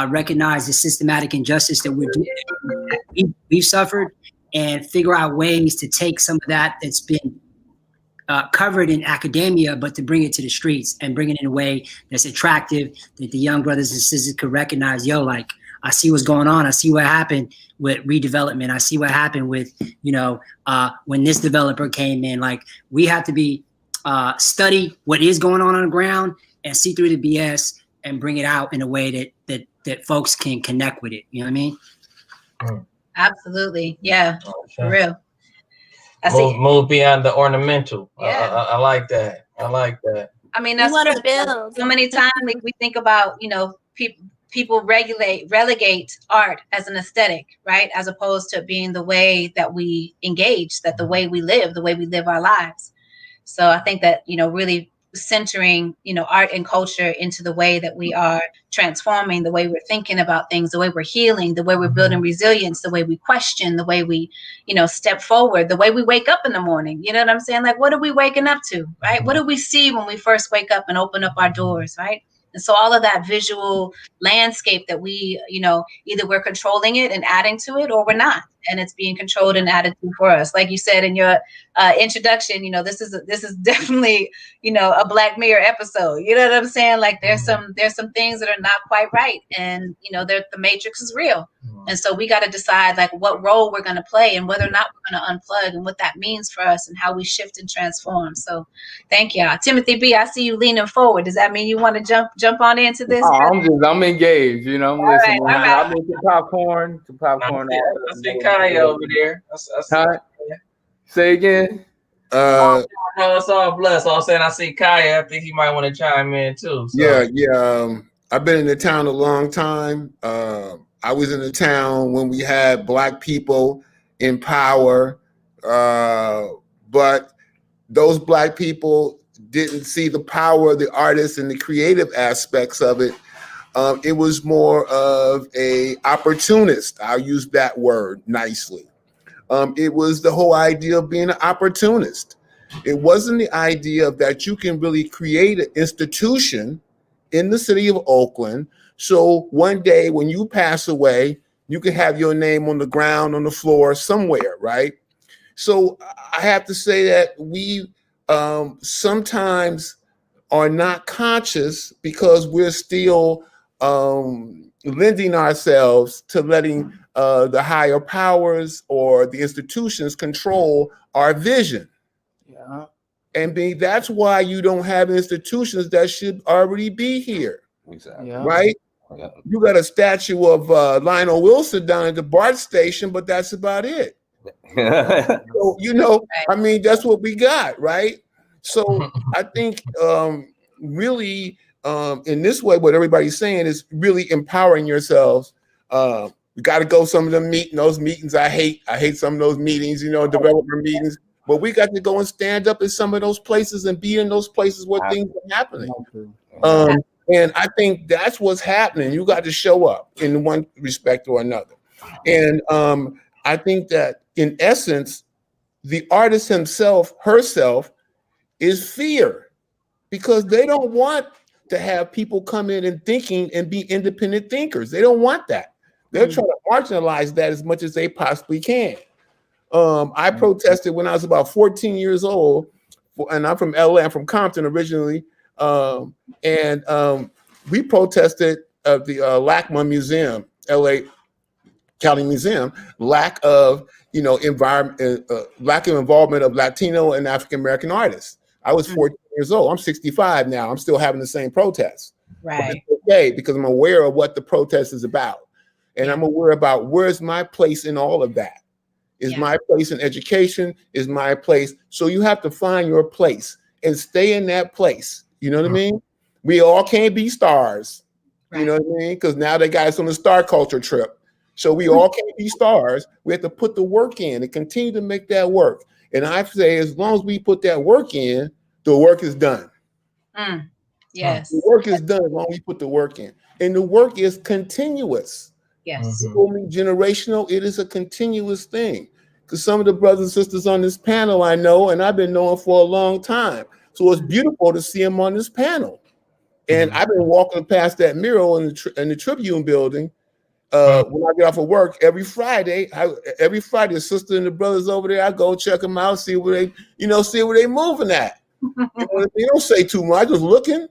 Speaker 4: recognize the systematic injustice that we've suffered and figure out ways to take some of that's been covered in academia, but to bring it to the streets and bring it in a way that's attractive, that the young brothers and sisters could recognize, I see what's going on. I see what happened with redevelopment. I see what happened with, when this developer came in. Like, we have to be study what is going on the ground and see through the BS and bring it out in a way that folks can connect with it. You know what I mean?
Speaker 2: Absolutely. Yeah. For real.
Speaker 3: Move beyond the ornamental.
Speaker 2: Yeah.
Speaker 3: I like that.
Speaker 2: I mean, that's
Speaker 7: want to build.
Speaker 2: So many times we think about, people relegate art as an aesthetic, right? As opposed to being the way that we engage, the way we live our lives. So I think that, really centering, art and culture into the way that we are transforming, the way we're thinking about things, the way we're healing, the way we're building resilience, the way we question, the way we, step forward, the way we wake up in the morning. You know what I'm saying? Like, what are we waking up to, right? What do we see when we first wake up and open up our doors, right? And so all of that visual landscape that we, either we're controlling it and adding to it or we're not. and it's being controlled and added to for us. Like you said in your introduction, you know, this is definitely, you know, a Black Mirror episode. You know what I'm saying? Like there's some things that are not quite right, and you know, the matrix is real. And so we got to decide like what role we're going to play and whether or not we're going to unplug and what that means for us and how we shift and transform. So thank y'all. Timothy B, I see you leaning forward. Does that mean you want to jump on into this?
Speaker 9: Oh, I'm engaged, you know, I'm listening.
Speaker 2: All right.
Speaker 9: I'm into popcorn.
Speaker 3: I see Kaya over there.
Speaker 9: Say again.
Speaker 3: No, it's all blessed. I'm saying I see Kaya. I think he might want to chime in too. So.
Speaker 6: Yeah. I've been in the town a long time. I was in the town when we had Black people in power, but those Black people didn't see the power of the artists and the creative aspects of it. It was more of a opportunist. I'll use that word nicely. It was the whole idea of being an opportunist. It wasn't the idea that you can really create an institution in the city of Oakland. So one day when you pass away, you can have your name on the ground, on the floor somewhere, right? So I have to say that we sometimes are not conscious because we're still lending ourselves to letting the higher powers or the institutions control our vision.
Speaker 4: Yeah.
Speaker 6: And that's why you don't have institutions that should already be here.
Speaker 8: Exactly.
Speaker 4: Yeah.
Speaker 6: Right?
Speaker 8: Yeah.
Speaker 6: You got a statue of Lionel Wilson down at the BART station, but that's about it. So, you know, I mean, that's what we got, right? So I think really in this way, what everybody's saying is really empowering yourselves. You got to go some of them those meetings. I hate some of those meetings, you know, developer meetings. But we got to go and stand up in some of those places and be in those places where things are happening. And I think that's what's happening. You got to show up in one respect or another. And I think that in essence, the artist herself is fear, because they don't want to have people come in and thinking and be independent thinkers. They don't want that. They're trying to marginalize that as much as they possibly can. I protested when I was about 14 years old, and I'm from LA. I'm from Compton originally. We protested the LACMA Museum, LA County Museum, lack of involvement of Latino and African American artists. I was 14 years old. I'm 65 now. I'm still having the same protests.
Speaker 2: Right.
Speaker 6: But it's okay, because I'm aware of what the protest is about, and I'm aware about where's my place in all of that. Is my place in education? Is my place? So you have to find your place and stay in that place. You know what I mean? We all can't be stars. You know what I mean? Because now they got us on the star culture trip. So we all can't be stars. We have to put the work in and continue to make that work. And I say, as long as we put that work in, the work is done.
Speaker 2: Yes.
Speaker 6: The work is done as long as we put the work in. And the work is continuous.
Speaker 2: Yes.
Speaker 6: It's only generational. It is a continuous thing. Because some of the brothers and sisters on this panel I know, and I've been knowing for a long time. So it's beautiful to see them on this panel. And I've been walking past that mural in the Tribune building when I get off of work every Friday. The sister and the brothers over there, I go check them out, see where they moving at. They don't say too much, just looking.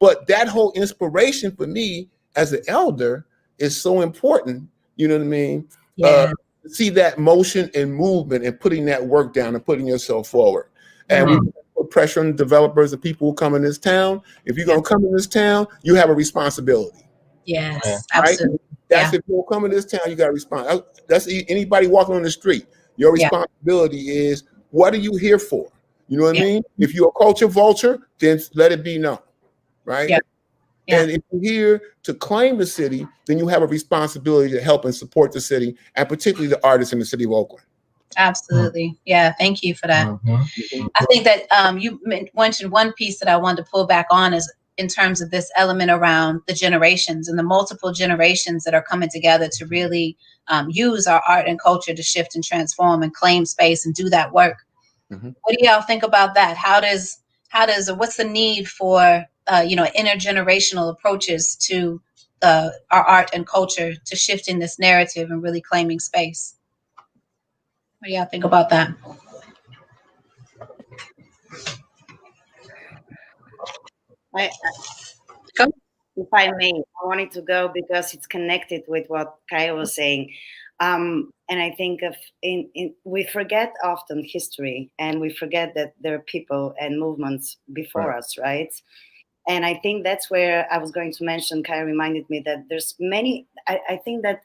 Speaker 6: But that whole inspiration for me as an elder is so important. You know what I mean? Yeah. See that motion and movement and putting that work down and putting yourself forward. And we put pressure on the developers and people who come in this town. If you're going to come in this town, you have a responsibility.
Speaker 2: Yes,
Speaker 6: right?
Speaker 2: absolutely.
Speaker 6: That's if you come in this town, you got to respond. That's anybody walking on the street. Your responsibility is, what are you here for? You know what I mean? If you're a culture vulture, then let it be known, right? Yeah. And if you're here to claim the city, then you have a responsibility to help and support the city, and particularly the artists in the city of Oakland.
Speaker 2: Absolutely. Yeah, thank you for that. I think that you mentioned one piece that I wanted to pull back on is in terms of this element around the generations and the multiple generations that are coming together to really use our art and culture to shift and transform and claim space and do that work. What do y'all think about that? What's the need for intergenerational approaches to our art and culture to shifting this narrative and really claiming space? What do y'all think about that?
Speaker 5: I,
Speaker 2: Go.
Speaker 5: if I may, I wanted to go because it's connected with what Kaya was saying. And I think we forget often history, and we forget that there are people and movements before us, right? And I think that's where I was going to mention. Kaya reminded me that there's many. I think that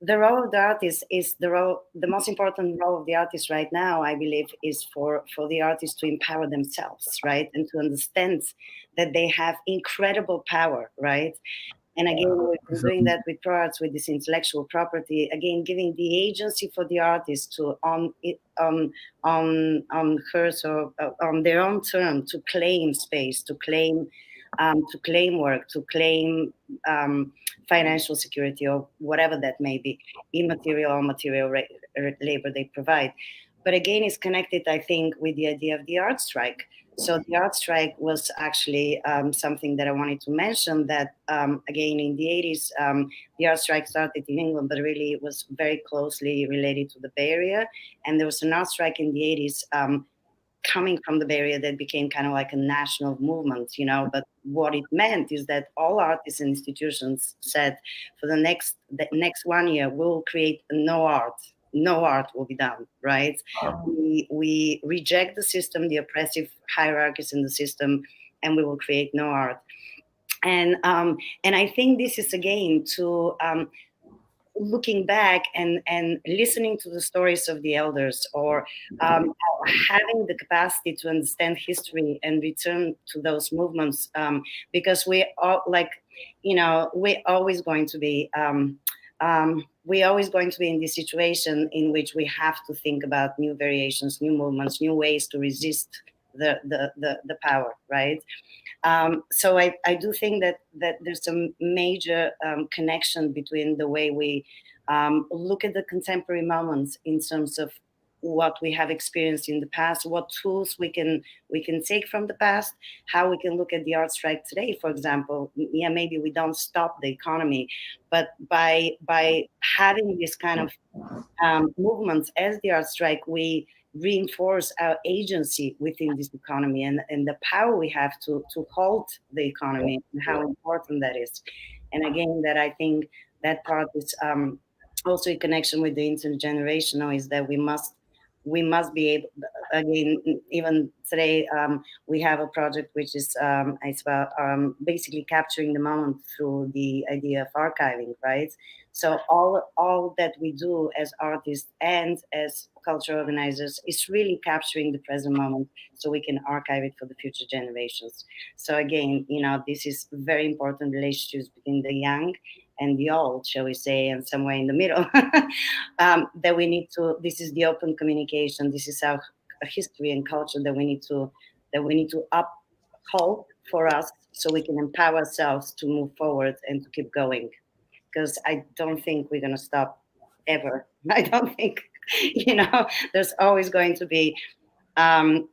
Speaker 5: the role of the artist is the most important role of the artist right now, I believe, is for the artists to empower themselves, right? And to understand that they have incredible power, right? And again, we've been doing that with ProArts, with this intellectual property, again, giving the agency for the artist to on hers or on their own term to claim space, to claim work, to claim financial security or whatever that may be, immaterial or material labor they provide. But again, it's connected, I think, with the idea of the art strike. So the art strike was actually something that I wanted to mention that, again, in the 80s, the art strike started in England, but really it was very closely related to the Bay Area. And there was an art strike in the 80s coming from the Bay Area that became kind of like a national movement, you know. But what it meant is that all artists and institutions said, for the next 1 year, we'll create no art will be done, right? We reject the system, the oppressive hierarchies in the system, and we will create no art. And I think this is again to looking back and listening to the stories of the elders, or having the capacity to understand history and return to those movements, because we all, like, you know, we're always going to be in this situation in which we have to think about new variations, new movements, new ways to resist the power, right? So I do think that there's a major connection between the way we look at the contemporary moments in terms of what we have experienced in the past, what tools we can take from the past, how we can look at the art strike today, for example. Yeah, maybe we don't stop the economy, but by having this kind of movements as the art strike, we reinforce our agency within this economy and the power we have to halt the economy and how important that is. And again, that I think that part is also in connection with the intergenerational, is that we must be able, again, even today, we have a project which is it's about basically capturing the moment through the idea of archiving, right? So all that we do as artists and as cultural organizers is really capturing the present moment so we can archive it for the future generations. So again, you know, this is very important relationships between the young and the old, shall we say, and somewhere in the middle, that we need to, this is the open communication, this is our history and culture that we need to uphold for us so we can empower ourselves to move forward and to keep going. Because I don't think we're going to stop ever. I don't think, you know, there's always going to be a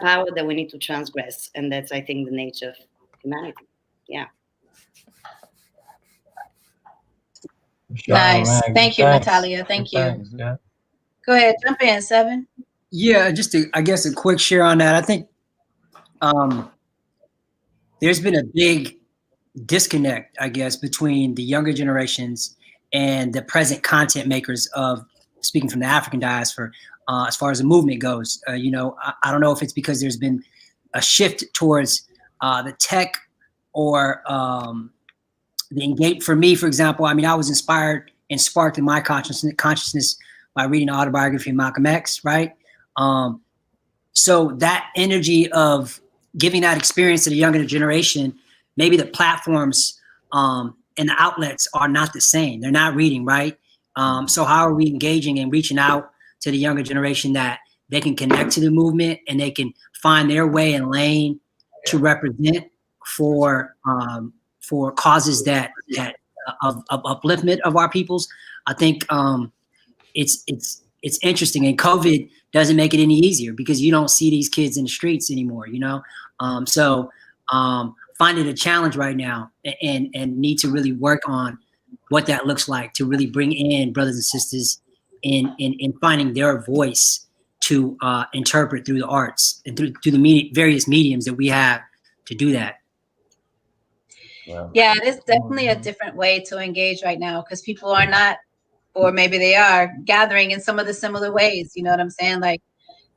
Speaker 5: power that we need to transgress. And that's, I think, the nature of humanity. Yeah.
Speaker 2: Nice. Thank you, Natalia. Thank you. Go ahead. Jump in, Seven.
Speaker 4: Yeah, just I guess a quick share on that. I think there's been a big disconnect, I guess, between the younger generations and the present content makers of, speaking from the African diaspora, as far as the movement goes. You know, I don't know if it's because there's been a shift towards the tech or the engage. For me, for example, I mean, I was inspired and sparked in my consciousness by reading the autobiography of Malcolm X, right? So that energy of giving that experience to the younger generation, maybe the platforms and the outlets are not the same. They're not reading, right? So how are we engaging and reaching out to the younger generation that they can connect to the movement and they can find their way and lane to represent for causes that of upliftment of our peoples? I think it's interesting, and COVID doesn't make it any easier because you don't see these kids in the streets anymore, you know? So finding a challenge right now and need to really work on what that looks like to really bring in brothers and sisters in finding their voice to interpret through the arts and through the various mediums that we have to do that.
Speaker 2: Yeah, it is definitely a different way to engage right now because people are not, or maybe they are, gathering in some of the similar ways. You know what I'm saying? Like,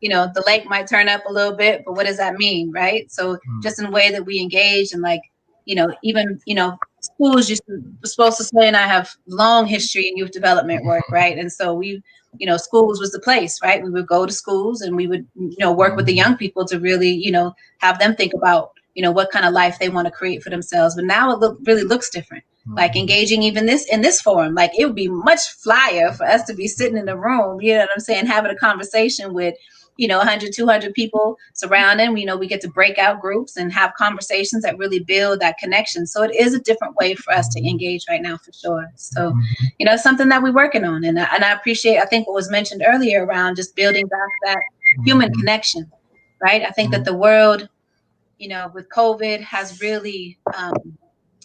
Speaker 2: you know, the lake might turn up a little bit, but what does that mean, right? So just in the way that we engage and like, you know, even, you know, schools were supposed to say, and I have long history in youth development work, right? And so we, you know, schools was the place, right? We would go to schools and we would, you know, work with the young people to really, you know, have them think about, you know, what kind of life they want to create for themselves. But now it really looks different. Like engaging even in this forum, like it would be much flyer for us to be sitting in a room, you know what I'm saying, having a conversation with, you know, 100, 200 people surrounding. You know, we get to break out groups and have conversations that really build that connection. So it is a different way for us to engage right now, for sure. So, you know, it's something that we're working on. And I appreciate, I think what was mentioned earlier around just building back that human connection, right? I think that the world, you know, with COVID has really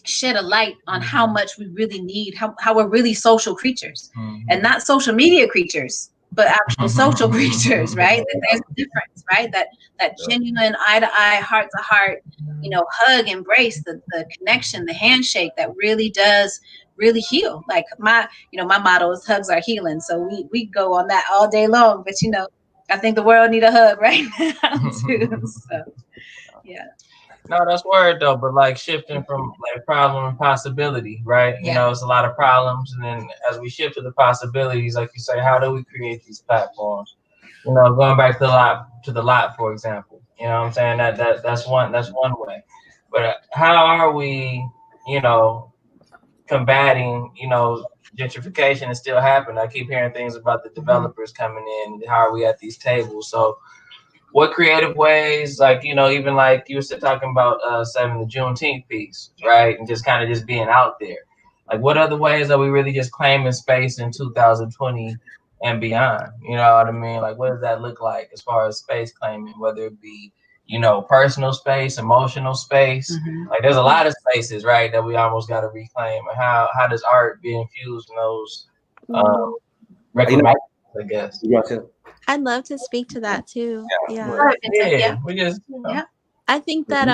Speaker 2: shed a light on how much we really need, how we're really social creatures and not social media creatures, but actual social creatures, right? That there's a difference, right? That genuine eye-to-eye, heart-to-heart, you know, hug, embrace, the connection, the handshake that really does really heal. Like my motto is hugs are healing. So we go on that all day long, but you know, I think the world need a hug right now too. So yeah.
Speaker 3: No, that's word though, but like shifting from like problem and possibility, right? You know, it's a lot of problems, and then as we shift to the possibilities, like you say, how do we create these platforms? You know, going back to the lot, for example. You know what I'm saying? That's one way. But how are we, you know, combating, you know, gentrification is still happening. I keep hearing things about the developers coming in. How are we at these tables? So what creative ways, like, you know, even like you were talking about the Juneteenth piece, right? And just kind of just being out there. Like, what other ways are we really just claiming space in 2020 and beyond? You know what I mean? Like, what does that look like as far as space claiming, whether it be, you know, personal space, emotional space? Like, there's a lot of spaces, right, that we almost got to reclaim. And how does art be infused in those reclamations, I guess?
Speaker 7: I'd love to speak to that too.
Speaker 3: We just, you know.
Speaker 7: I think that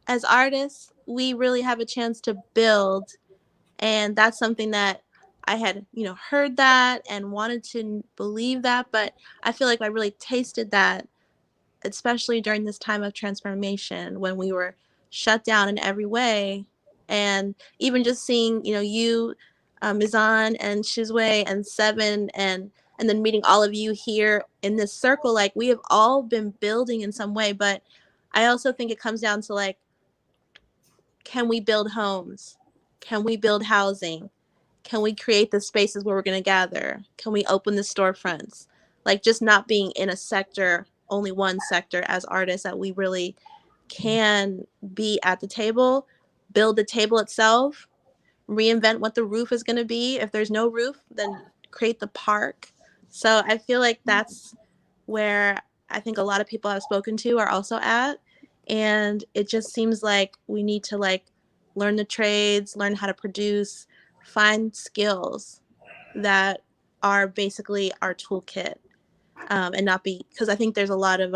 Speaker 7: as artists, we really have a chance to build, and that's something that I had, you know, heard that and wanted to believe that, but I feel like I really tasted that, especially during this time of transformation when we were shut down in every way, and even just seeing, you know, you, Mizan and Shizwe and Seven and then meeting all of you here in this circle, like we have all been building in some way. But I also think it comes down to like, can we build homes? Can we build housing? Can we create the spaces where we're going to gather? Can we open the storefronts? Like just not being in a sector, only one sector as artists, that we really can be at the table, build the table itself, reinvent what the roof is going to be. If there's no roof, then create the park. So I feel like that's where I think a lot of people I've spoken to are also at. And it just seems like we need to like learn the trades, learn how to produce, find skills that are basically our toolkit, and not be, because I think there's a lot of,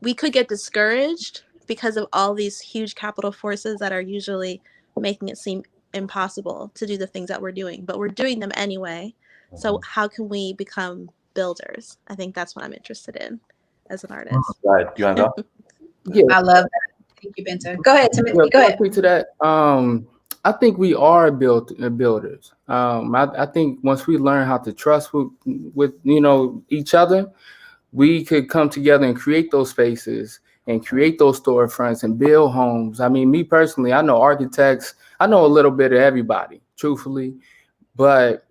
Speaker 7: we could get discouraged because of all these huge capital forces that are usually making it seem impossible to do the things that we're doing, but we're doing them anyway. So how can we become builders? I think that's what I'm interested in as an artist.
Speaker 8: Right. You want to go?
Speaker 9: Yeah.
Speaker 2: I love that. Thank you, Bento. Go ahead, Timothy. Go ahead.
Speaker 9: To that, I think we are builders. I think once we learn how to trust with you know each other, we could come together and create those spaces and create those storefronts and build homes. I mean, me personally, I know architects. I know a little bit of everybody, truthfully, but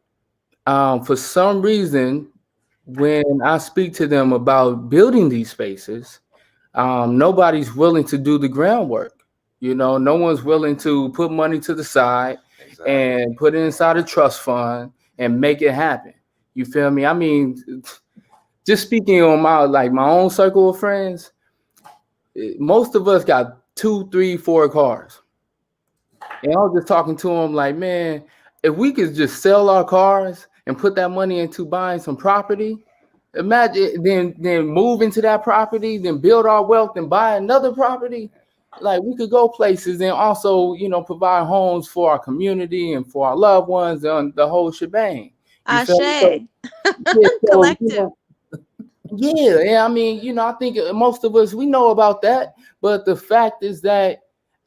Speaker 9: for some reason, when I speak to them about building these spaces, nobody's willing to do the groundwork. You know, no one's willing to put money to the side and put it inside a trust fund and make it happen. You feel me? I mean, just speaking on my own circle of friends, most of us got 2, 3, 4 cars. And I was just talking to them like, man, if we could just sell our cars and put that money into buying some property, imagine then move into that property, then build our wealth and buy another property. Like we could go places and also, provide homes for our community and for our loved ones and the whole shebang. You feel me?
Speaker 7: Ashe.
Speaker 9: Yeah, so,
Speaker 7: Collective.
Speaker 9: yeah. I mean, I think most of us, we know about that. But the fact is that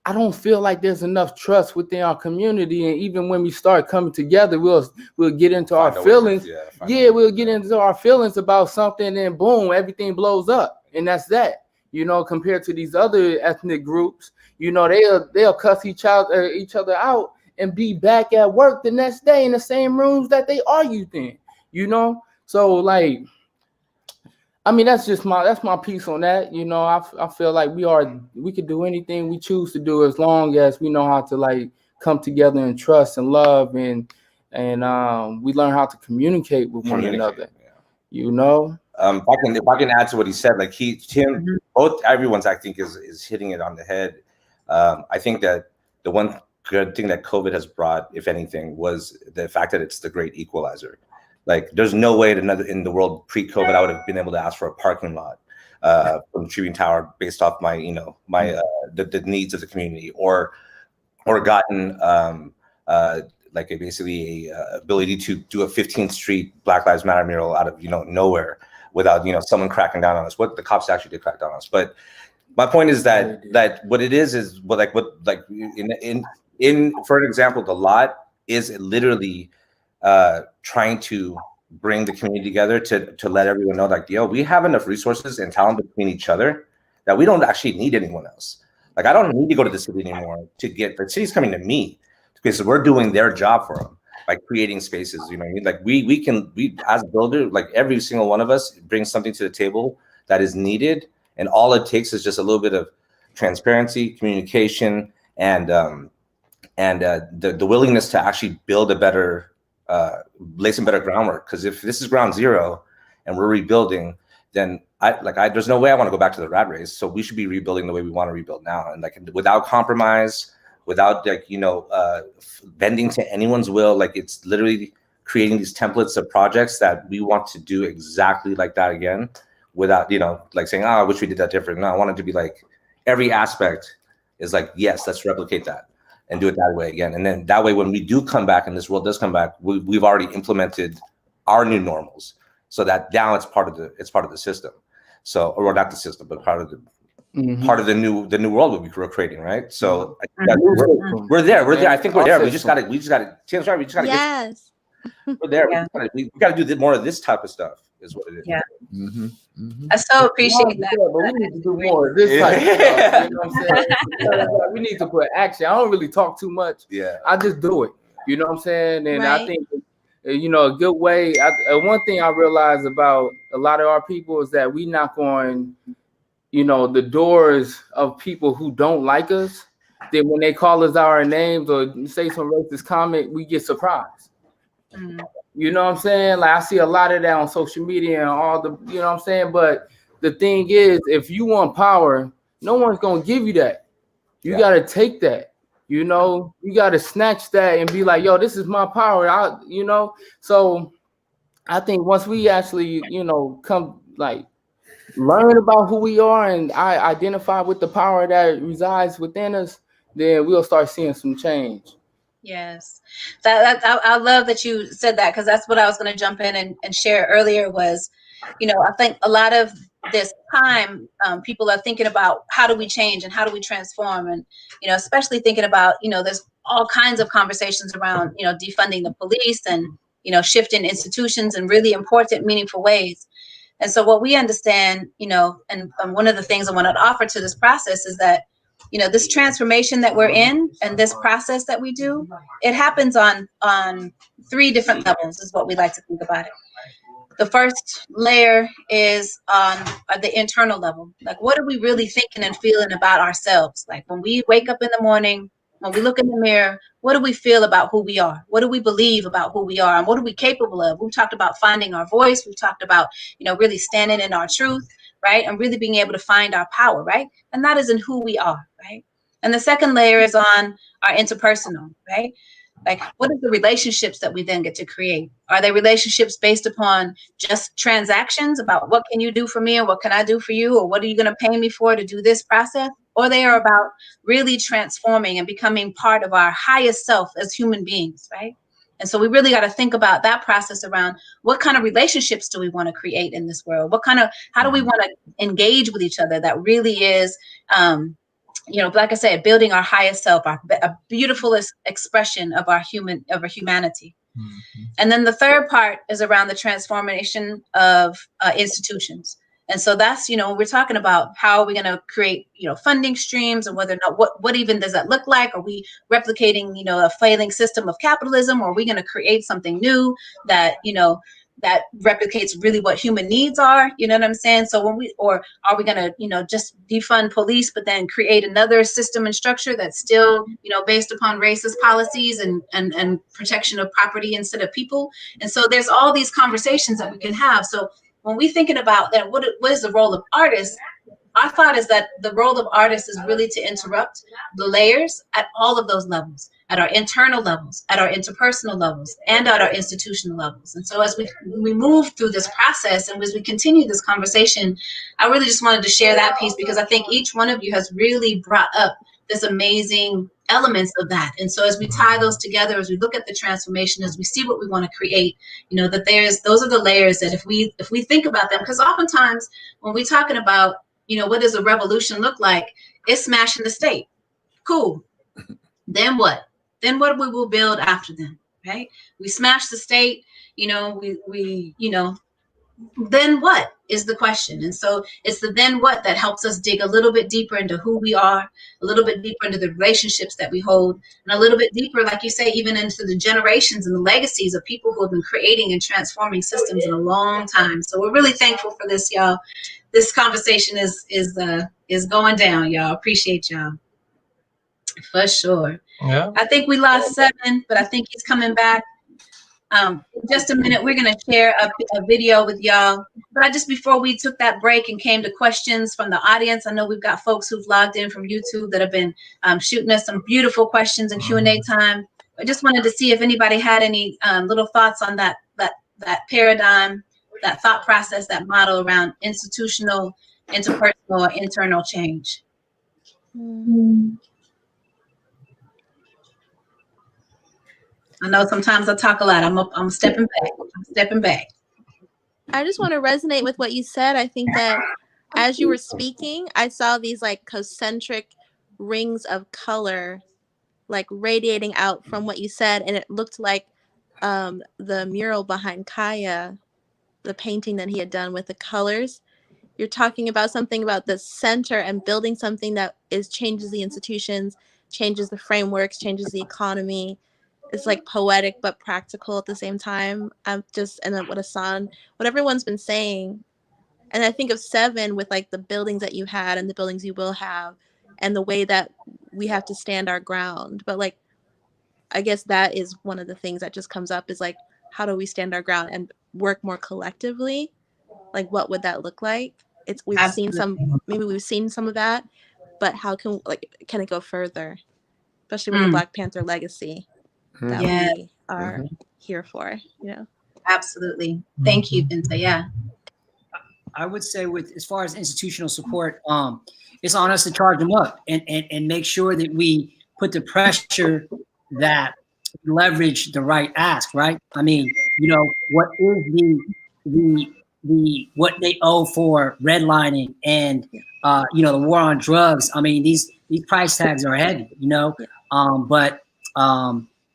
Speaker 9: I don't feel like there's enough trust within our community. And even when we start coming together, we'll get into our feelings. We'll get into our feelings about something and boom, everything blows up. And that's that. Compared to these other ethnic groups, they'll cuss each other out and be back at work the next day in the same rooms that they argued in. So like, I mean, that's my piece on that. I feel like we could do anything we choose to do as long as we know how to like come together and trust and love and we learn how to communicate with one another.
Speaker 8: If I can add to what he said, like Tim, both everyone's I think is hitting it on the head. I think that the one good thing that COVID has brought, if anything, was the fact that it's the great equalizer. Like, there's no way in the world pre-COVID I would have been able to ask for a parking lot from Tribune Tower based off my the needs of the community, or gotten like basically a ability to do a 15th Street Black Lives Matter mural out of nowhere without someone cracking down on us. What the cops actually did crack down on us, but my point is that what it is in for example, the lot is literally trying to bring the community together to let everyone know that we have enough resources and talent between each other that we don't actually need anyone else. Like, I don't need to go to the city anymore to get the city's coming to me because we're doing their job for them by creating spaces. You know what I mean? Like we as a builder, like every single one of us brings something to the table that is needed, and all it takes is just a little bit of transparency, communication, and the willingness to actually build a better lay some better groundwork. Because if this is ground zero and we're rebuilding, then there's no way I want to go back to the rat race. So we should be rebuilding the way we want to rebuild now, and like without compromise, without bending to anyone's will. Like, it's literally creating these templates of projects that we want to do exactly like that again, without like saying, I wish we did that different. No, I want it to be like every aspect is like, yes, let's replicate that and do it that way again. And then that way, when we do come back and this world does come back, we've already implemented our new normals, so that now it's part of the system. So, or not the system, but part of the new world we're creating, right? So we're there. I think we're there. We just got to. Tim's right. We just got to
Speaker 7: Yes.
Speaker 8: we're there. Yeah. We got to do more of this type of stuff. Is what it is.
Speaker 2: Yeah. I so appreciate that.
Speaker 9: But we need to do more of this type of stuff. You know what I'm saying? We need to put action. I don't really talk too much.
Speaker 8: Yeah.
Speaker 9: I just do it. You know what I'm saying? And
Speaker 7: Right.
Speaker 9: I think, a good way. One thing I realize about a lot of our people is that we knock on, the doors of people who don't like us. Then when they call us our names or say some racist comment, we get surprised.
Speaker 2: Mm.
Speaker 9: You know what I'm saying? Like, I see a lot of that on social media and all the, you know what I'm saying? But the thing is, if you want power, no one's going to give you that. You got to take that, you got to snatch that and be like, yo, this is my power. So I think once we actually, come like learn about who we are and I identify with the power that resides within us, then we'll start seeing some change.
Speaker 2: Yes, I love that you said that, because that's what I was going to jump in and share earlier was, I think a lot of this time people are thinking about how do we change and how do we transform, and especially thinking about there's all kinds of conversations around defunding the police and shifting institutions in really important, meaningful ways. And so what we understand, and one of the things I want to offer to this process is that this transformation that we're in and this process that we do, it happens on 3 different levels is what we like to think about it. The first layer is on the internal level. Like, what are we really thinking and feeling about ourselves? Like, when we wake up in the morning, when we look in the mirror, what do we feel about who we are? What do we believe about who we are? And what are we capable of? We've talked about finding our voice. We've talked about, really standing in our truth, right? And really being able to find our power, right? And that is in who we are, right? And the second layer is on our interpersonal, right? Like, what are the relationships that we then get to create? Are they relationships based upon just transactions about what can you do for me and what can I do for you, or what are you going to pay me for to do this process? Or they are about really transforming and becoming part of our highest self as human beings, right? And so we really got to think about that process around what kind of relationships do we want to create in this world? How do we want to engage with each other that really is, like I said, building our highest self, a beautiful expression of our humanity. Mm-hmm. And then the third part is around the transformation of institutions. And so that's, we're talking about how are we going to create, funding streams, and whether or not, what even does that look like? Are we replicating, a failing system of capitalism, or are we going to create something new that, that replicates really what human needs are, you know what I'm saying? So or are we going to, just defund police, but then create another system and structure that's still, based upon racist policies and protection of property instead of people? And so there's all these conversations that we can have. So when we're thinking about that, what is the role of artists? Our thought is that the role of artists is really to interrupt the layers at all of those levels, at our internal levels, at our interpersonal levels, and at our institutional levels. And so as we move through this process and as we continue this conversation, I really just wanted to share that piece, because I think each one of you has really brought up this amazing elements of that. And so as we tie those together, as we look at the transformation, as we see what we want to create, that those are the layers that if we think about them, because oftentimes when we're talking about, what does a revolution look like? It's smashing the state. Cool. Then what? Then what we will build after them, right? We smash the state, then what is the question? And so it's the then what that helps us dig a little bit deeper into who we are, a little bit deeper into the relationships that we hold, and a little bit deeper, like you say, even into the generations and the legacies of people who have been creating and transforming systems in a long time. So we're really thankful for this, y'all. This conversation is going down, y'all. Appreciate y'all. For sure. Yeah. I think we lost Seven, but I think he's coming back. In just a minute, we're going to share a video with y'all. But before we took that break and came to questions from the audience, I know we've got folks who've logged in from YouTube that have been shooting us some beautiful questions and Q&A time. I just wanted to see if anybody had any little thoughts on that paradigm, that thought process, that model around institutional, interpersonal, or internal change. I know sometimes I talk a lot. I'm stepping back.
Speaker 7: I just want to resonate with what you said. I think that as you were speaking, I saw these like concentric rings of color like radiating out from what you said, and it looked like the mural behind Kaya, the painting that he had done with the colors. You're talking about something about the center and building something that changes the institutions, changes the frameworks, changes the economy. It's like poetic but practical at the same time. And then what everyone's been saying. And I think of Seven with like the buildings that you had and the buildings you will have, and the way that we have to stand our ground. But like, I guess that is one of the things that just comes up, is like, how do we stand our ground and work more collectively? Like, what would that look like? We've seen some of that, but how can it go further? Especially with the Black Panther legacy that we are here for,
Speaker 2: Absolutely. Thank you, Binta. Yeah.
Speaker 4: I would say as far as institutional support, it's on us to charge them up and make sure that we put the pressure that leverage the right ask, right? I mean, what is what they owe for redlining and the war on drugs. I mean, these price tags are heavy, but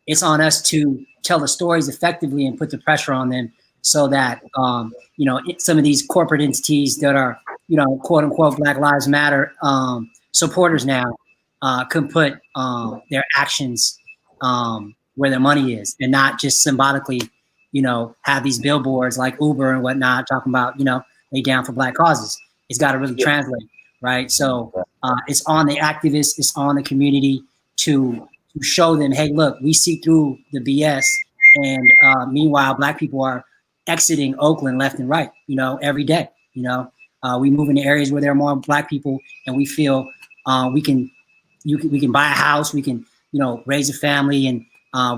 Speaker 4: it's on us to tell the stories effectively and put the pressure on them so that, some of these corporate entities that are, quote unquote, Black Lives Matter supporters now can put their actions where their money is, and not just symbolically, have these billboards like Uber and whatnot talking about, lay down for Black causes. It's got to really translate, right? So it's on the activists, it's on the community to show them, hey, look, we see through the BS, and meanwhile, Black people are exiting Oakland left and right, every day. We move into areas where there are more Black people, and we feel we can buy a house, we can, raise a family, and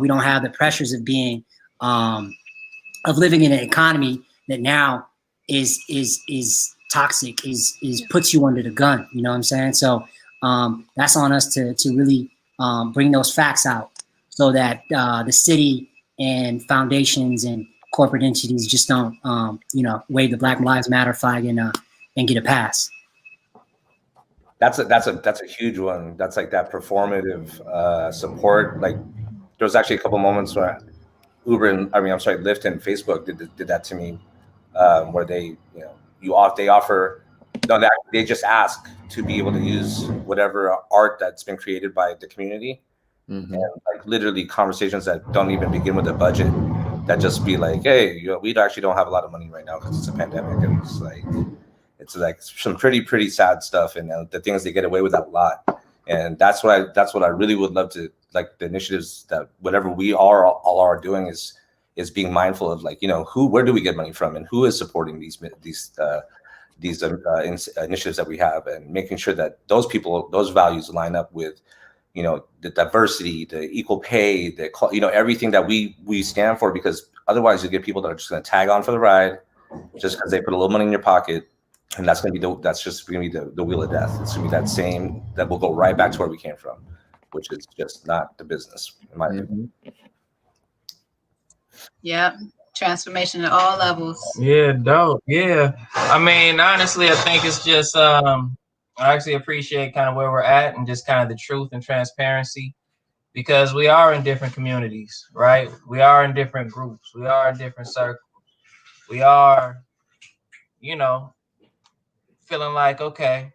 Speaker 4: We don't have the pressures of being of living in an economy that now is toxic, is puts you under the gun. You know what I'm saying? So that's on us to really bring those facts out, so that the city and foundations and corporate entities just don't wave the Black Lives Matter flag and get a pass.
Speaker 8: That's a huge one. That's like that performative support. Like there was actually a couple moments where Lyft and Facebook did that to me, where they they just ask to be able to use whatever art that's been created by the community, and like literally conversations that don't even begin with a budget, that just be like, hey, we actually don't have a lot of money right now because it's a pandemic, and it's like some pretty sad stuff, and the things they get away with a lot. And that's what I really would love to, like, the initiatives that whatever we all are doing is being mindful of, like, where do we get money from, and who is supporting these initiatives that we have, and making sure that those values line up with, the diversity, the equal pay, everything that we stand for, because otherwise you get people that are just going to tag on for the ride just because they put a little money in your pocket. And that's just going to be the wheel of death. It's going to be that will go right back to where we came from, which is just not the business, in my opinion.
Speaker 2: Yeah, transformation at all levels.
Speaker 3: Yeah, dope. Yeah, I mean, honestly, I think it's just I actually appreciate kind of where we're at and just kind of the truth and transparency, because we are in different communities, right? We are in different groups. We are in different circles. We are, feeling like, okay,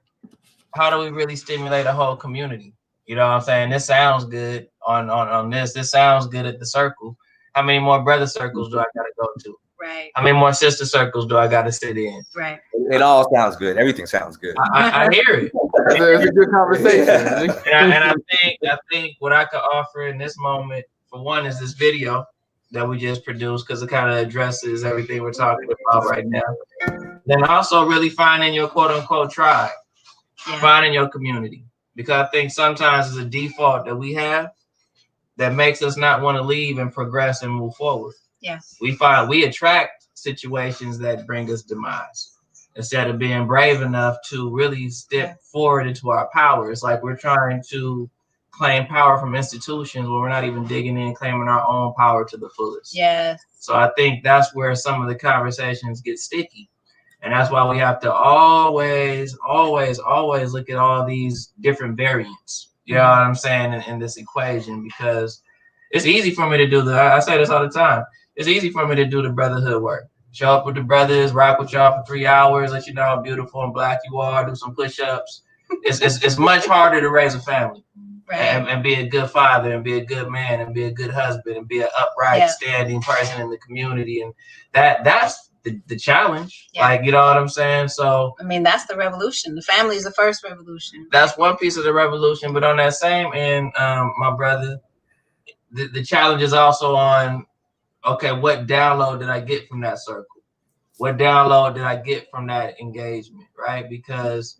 Speaker 3: how do we really stimulate a whole community? You know what I'm saying? This sounds good on this. This sounds good at the circle. How many more brother circles do I got to go to?
Speaker 2: Right.
Speaker 3: How many more sister circles do I got to sit in?
Speaker 2: Right.
Speaker 8: It all sounds good. Everything sounds good.
Speaker 3: I hear it.
Speaker 9: It's a good conversation.
Speaker 3: and I think what I could offer in this moment, for one, is this video that we just produced, because it kind of addresses everything we're talking about right now. Then also really finding your quote unquote tribe, finding your community, because I think sometimes it's a default that we have that makes us not want to leave and progress and move forward.
Speaker 2: Yes.
Speaker 3: We attract situations that bring us demise instead of being brave enough to really step forward into our power. It's like we're trying to claim power from institutions where we're not even digging in, claiming our own power to the fullest.
Speaker 2: Yes.
Speaker 3: So I think that's where some of the conversations get sticky. And that's why we have to always look at all these different variants. You know what I'm saying, in this equation, because it's easy for me to do I say this all the time. It's easy for me to do the brotherhood work. Show up with the brothers, rock with y'all for 3 hours, let you know how beautiful and black you are, do some push-ups. It's much harder to raise a family. Right. And be a good father, and be a good man, and be a good husband, and be an upright, standing person in the community. And that's the challenge. Like, you know what I'm saying? So
Speaker 2: I mean, that's the revolution. The family is the first revolution.
Speaker 3: That's one piece of the revolution. But on that same end, my brother, the challenge is also on, okay, what download did I get from that circle? What download did I get from that engagement, right? Because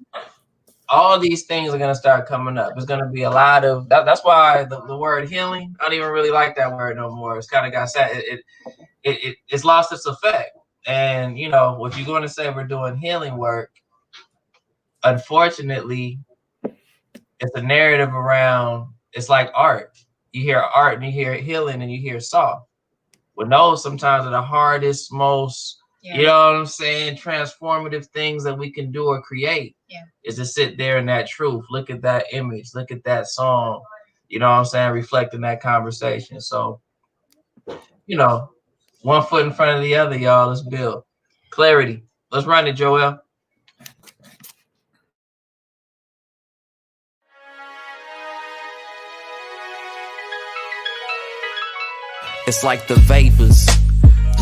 Speaker 3: all these things are going to start coming up. There's going to be a lot of that's why the word healing, I don't even really like that word no more. It's kind of got sad. It's lost its effect. And, if you're going to say we're doing healing work, unfortunately, it's a narrative around, it's like art. You hear art and you hear healing and you hear soft. Well, those sometimes are the hardest, most, you know what I'm saying, transformative things that we can do or create is to sit there in that truth, look at that image, look at that song, you know what I'm saying, reflect in that conversation. So, one foot in front of the other, y'all. Let's build clarity. Let's run it, Joel.
Speaker 10: It's like the vapors,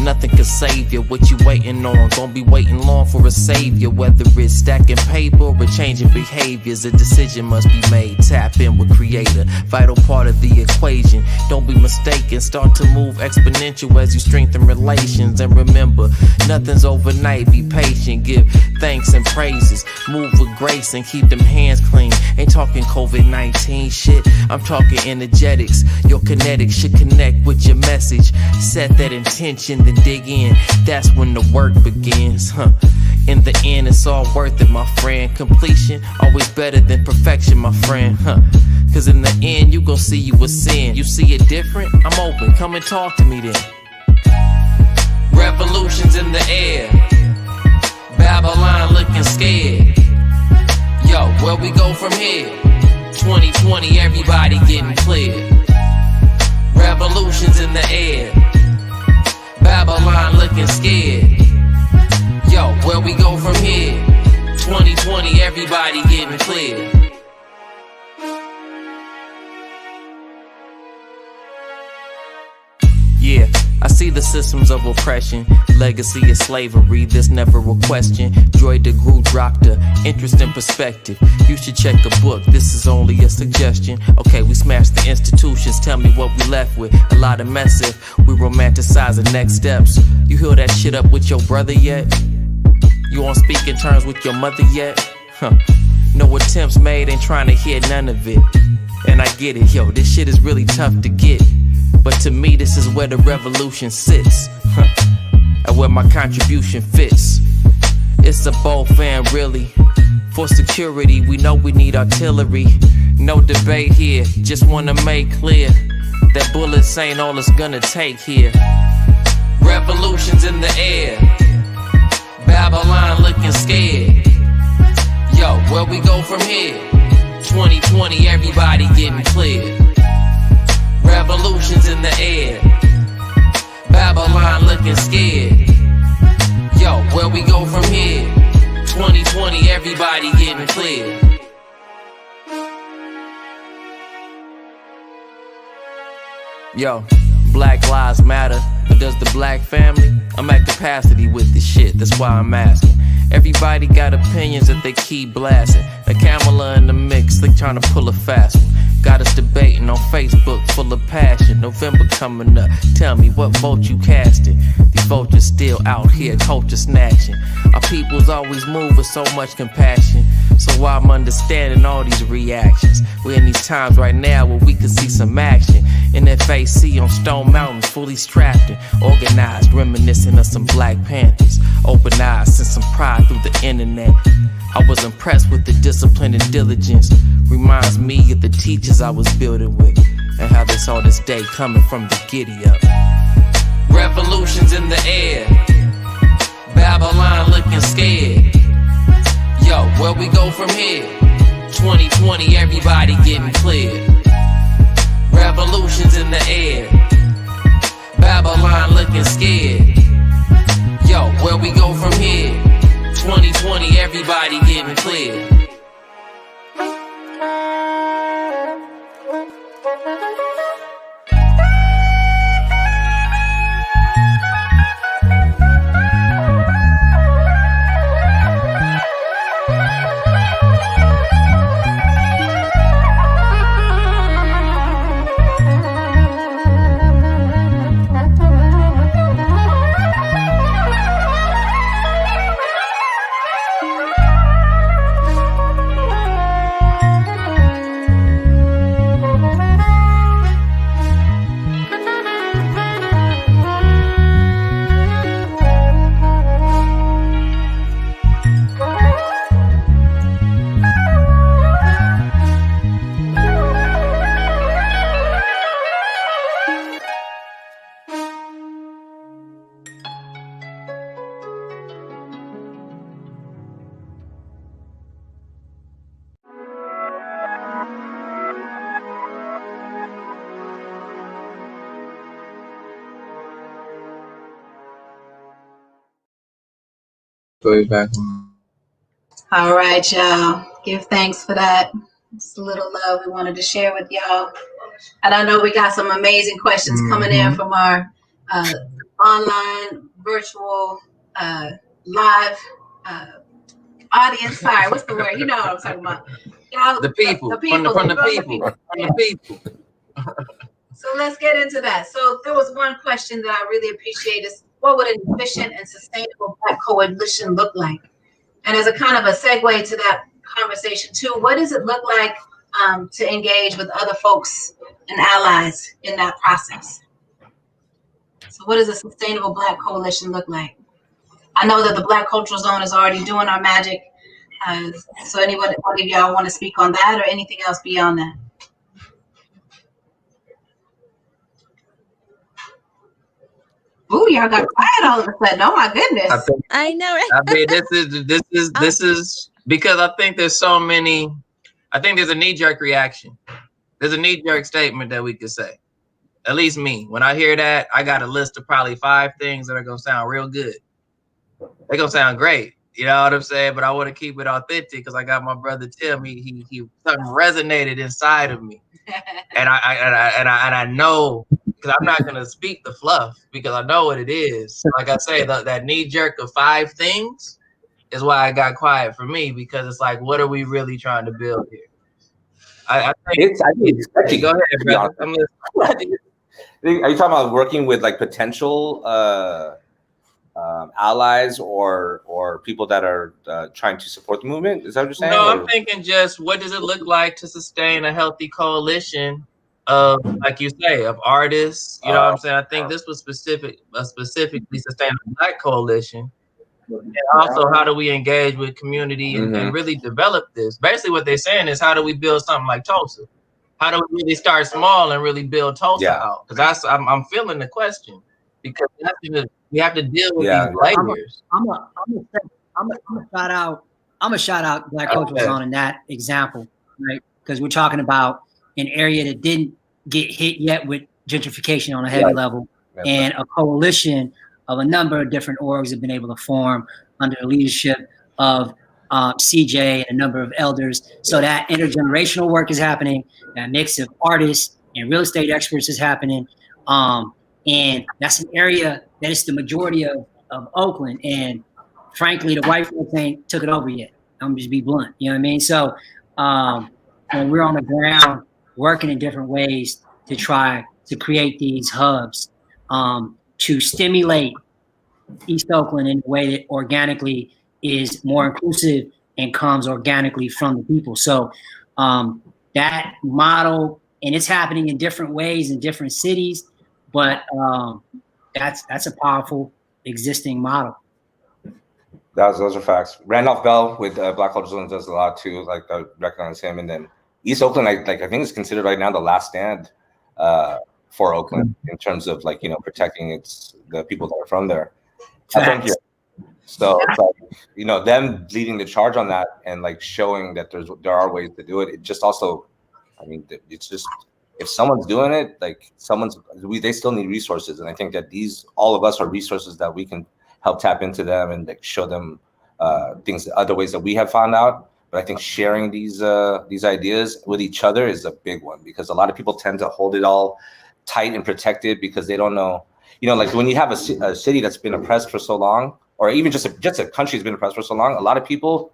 Speaker 10: Nothing can save you. What you waiting on? Gonna be waiting long for a savior. Whether it's stacking paper or changing behaviors, a decision must be made. Tap in with creator, vital part of the equation. Don't be mistaken. Start to move exponential as you strengthen relations. And remember, nothing's overnight. Be patient. Give thanks and praises. Move with grace and keep them hands clean. Ain't talking COVID-19 shit. I'm talking energetics. Your kinetics should connect with your message. Set that intention, then dig in. That's when the work begins. In the end, it's all worth it, my friend. Completion, always better than perfection, my friend. Cause in the end, you gon' see you a sin. You see it different? I'm open, come and talk to me then. Revolutions in the air. Babylon looking scared. Yo, where we go from here? 2020, everybody getting clear. Revolutions in the air. Babylon looking scared. Yo, where we go from here? 2020, everybody getting clear. Yeah, I see the systems of oppression, legacy of slavery, there's never a question. Joy de Groot dropped a interest in perspective. You should check a book, this is only a suggestion. Okay, we smashed the institutions, tell me what we left with. A lot of mess if we romanticize the next steps. You heal that shit up with your brother yet? You on speaking terms with your mother yet? No attempts made, ain't trying to hear none of it. And I get it, yo, this shit is really tough to get. But to me, this is where the revolution sits, and where my contribution fits. It's a bold fan, really. For security, we know we need artillery. No debate here, just wanna make clear that bullets ain't all it's gonna take here. Revolutions in the air. Babylon looking scared. Yo, where we go from here? 2020, everybody getting clear. Revolutions in the air. Babylon looking scared. Yo, where we go from here? 2020, everybody getting clear. Yo, Black Lives Matter, but does the black family? I'm at capacity with this shit, that's why I'm asking. Everybody got opinions that they keep blasting. The Kamala in the mix, they tryna pull a fast one. Got us debating on Facebook, full of passion. November coming up, tell me what vote you casting. These vultures still out here, culture snatching. Our people's always move with so much compassion. So I'm understanding all these reactions. We're in these times right now where we can see some action. In FAC on Stone Mountain, fully strapped and organized, reminiscent of some Black Panthers. Open eyes, sent some pride through the internet. I was impressed with the discipline and diligence. Reminds me of the teachers I was building with, and how they saw this day coming from the giddy up. Revolutions in the air. Babylon looking scared. Yo, where we go from here? 2020, everybody getting clear. Revolutions in the air. Babylon looking scared. Yo, where we go from here? 2020, everybody getting clear.
Speaker 3: Go back.
Speaker 2: All right, y'all. Give thanks for that. It's a little love we wanted to share with y'all. And I know we got some amazing questions coming in from our online, virtual, live audience. Sorry, what's the word? You know what I'm talking about. Y'all,
Speaker 3: The people,
Speaker 2: the people,
Speaker 3: from the people, from the people.
Speaker 2: So let's get into that. So there was one question that I really appreciate is, what would an efficient and sustainable Black coalition look like? And as a kind of a segue to that conversation too, what does it look like to engage with other folks and allies in that process? So what does a sustainable Black coalition look like? I know that the Black Cultural Zone is already doing our magic. So one of y'all want to speak on that or anything else beyond that? Ooh, y'all got quiet all of a sudden. Oh my goodness.
Speaker 7: I know, right?
Speaker 3: I mean, this is because I think there's so many. I think there's a knee-jerk reaction. There's a knee-jerk statement that we could say. At least me. When I hear that, I got a list of probably 5 things that are gonna sound real good. They're gonna sound great. You know what I'm saying? But I want to keep it authentic because I got my brother Tim. He something resonated inside of me, and I know, because I'm not gonna speak the fluff because I know what it is. Like I say, that knee jerk of 5 things is why I got quiet for me, because it's like, what are we really trying to build here? I think
Speaker 8: it's
Speaker 3: go ahead, brother.
Speaker 8: Are you talking about working with like potential allies or people that are trying to support the movement? Is that what you're saying?
Speaker 3: No, I'm thinking just what does it look like to sustain a healthy coalition of, like you say, of artists? You know what I'm saying? I think this was specifically sustain a Black coalition. And also, how do we engage with community and really develop this? Basically, what they're saying is, how do we build something like Tulsa? How do we really start small and really build Tulsa out? Because I'm feeling the question, because we have to deal with these layers.
Speaker 4: I'm gonna shout out Black Cultural Zone in that example, right? Because we're talking about an area that didn't get hit yet with gentrification on a heavy level, and a coalition of a number of different orgs have been able to form under the leadership of CJ and a number of elders. So that intergenerational work is happening. That mix of artists and real estate experts is happening. And that's an area that is the majority of Oakland. And frankly, the white folks ain't took it over yet. I'm just be blunt. You know what I mean? So when we're on the ground working in different ways to try to create these hubs, to stimulate East Oakland in a way that organically is more inclusive and comes organically from the people. So that model, and it's happening in different ways in different cities, but that's a powerful existing model.
Speaker 8: Those are facts. Randolph Bell with Black Cultural Zone does a lot too. Like I recognize him, and then East Oakland, I think is considered right now the last stand for Oakland in terms of protecting the people that are from there. I think, so it's like, them leading the charge on that and like showing that there are ways to do it. It just also, I mean, it's just, if someone's doing it, like they still need resources, and I think that all of us are resources that we can help tap into them and like show them other ways that we have found out. But I think sharing these ideas with each other is a big one, because a lot of people tend to hold it all tight and protected because they don't know. Like when you have a city that's been oppressed for so long, or even just a country that's been oppressed for so long, a lot of people,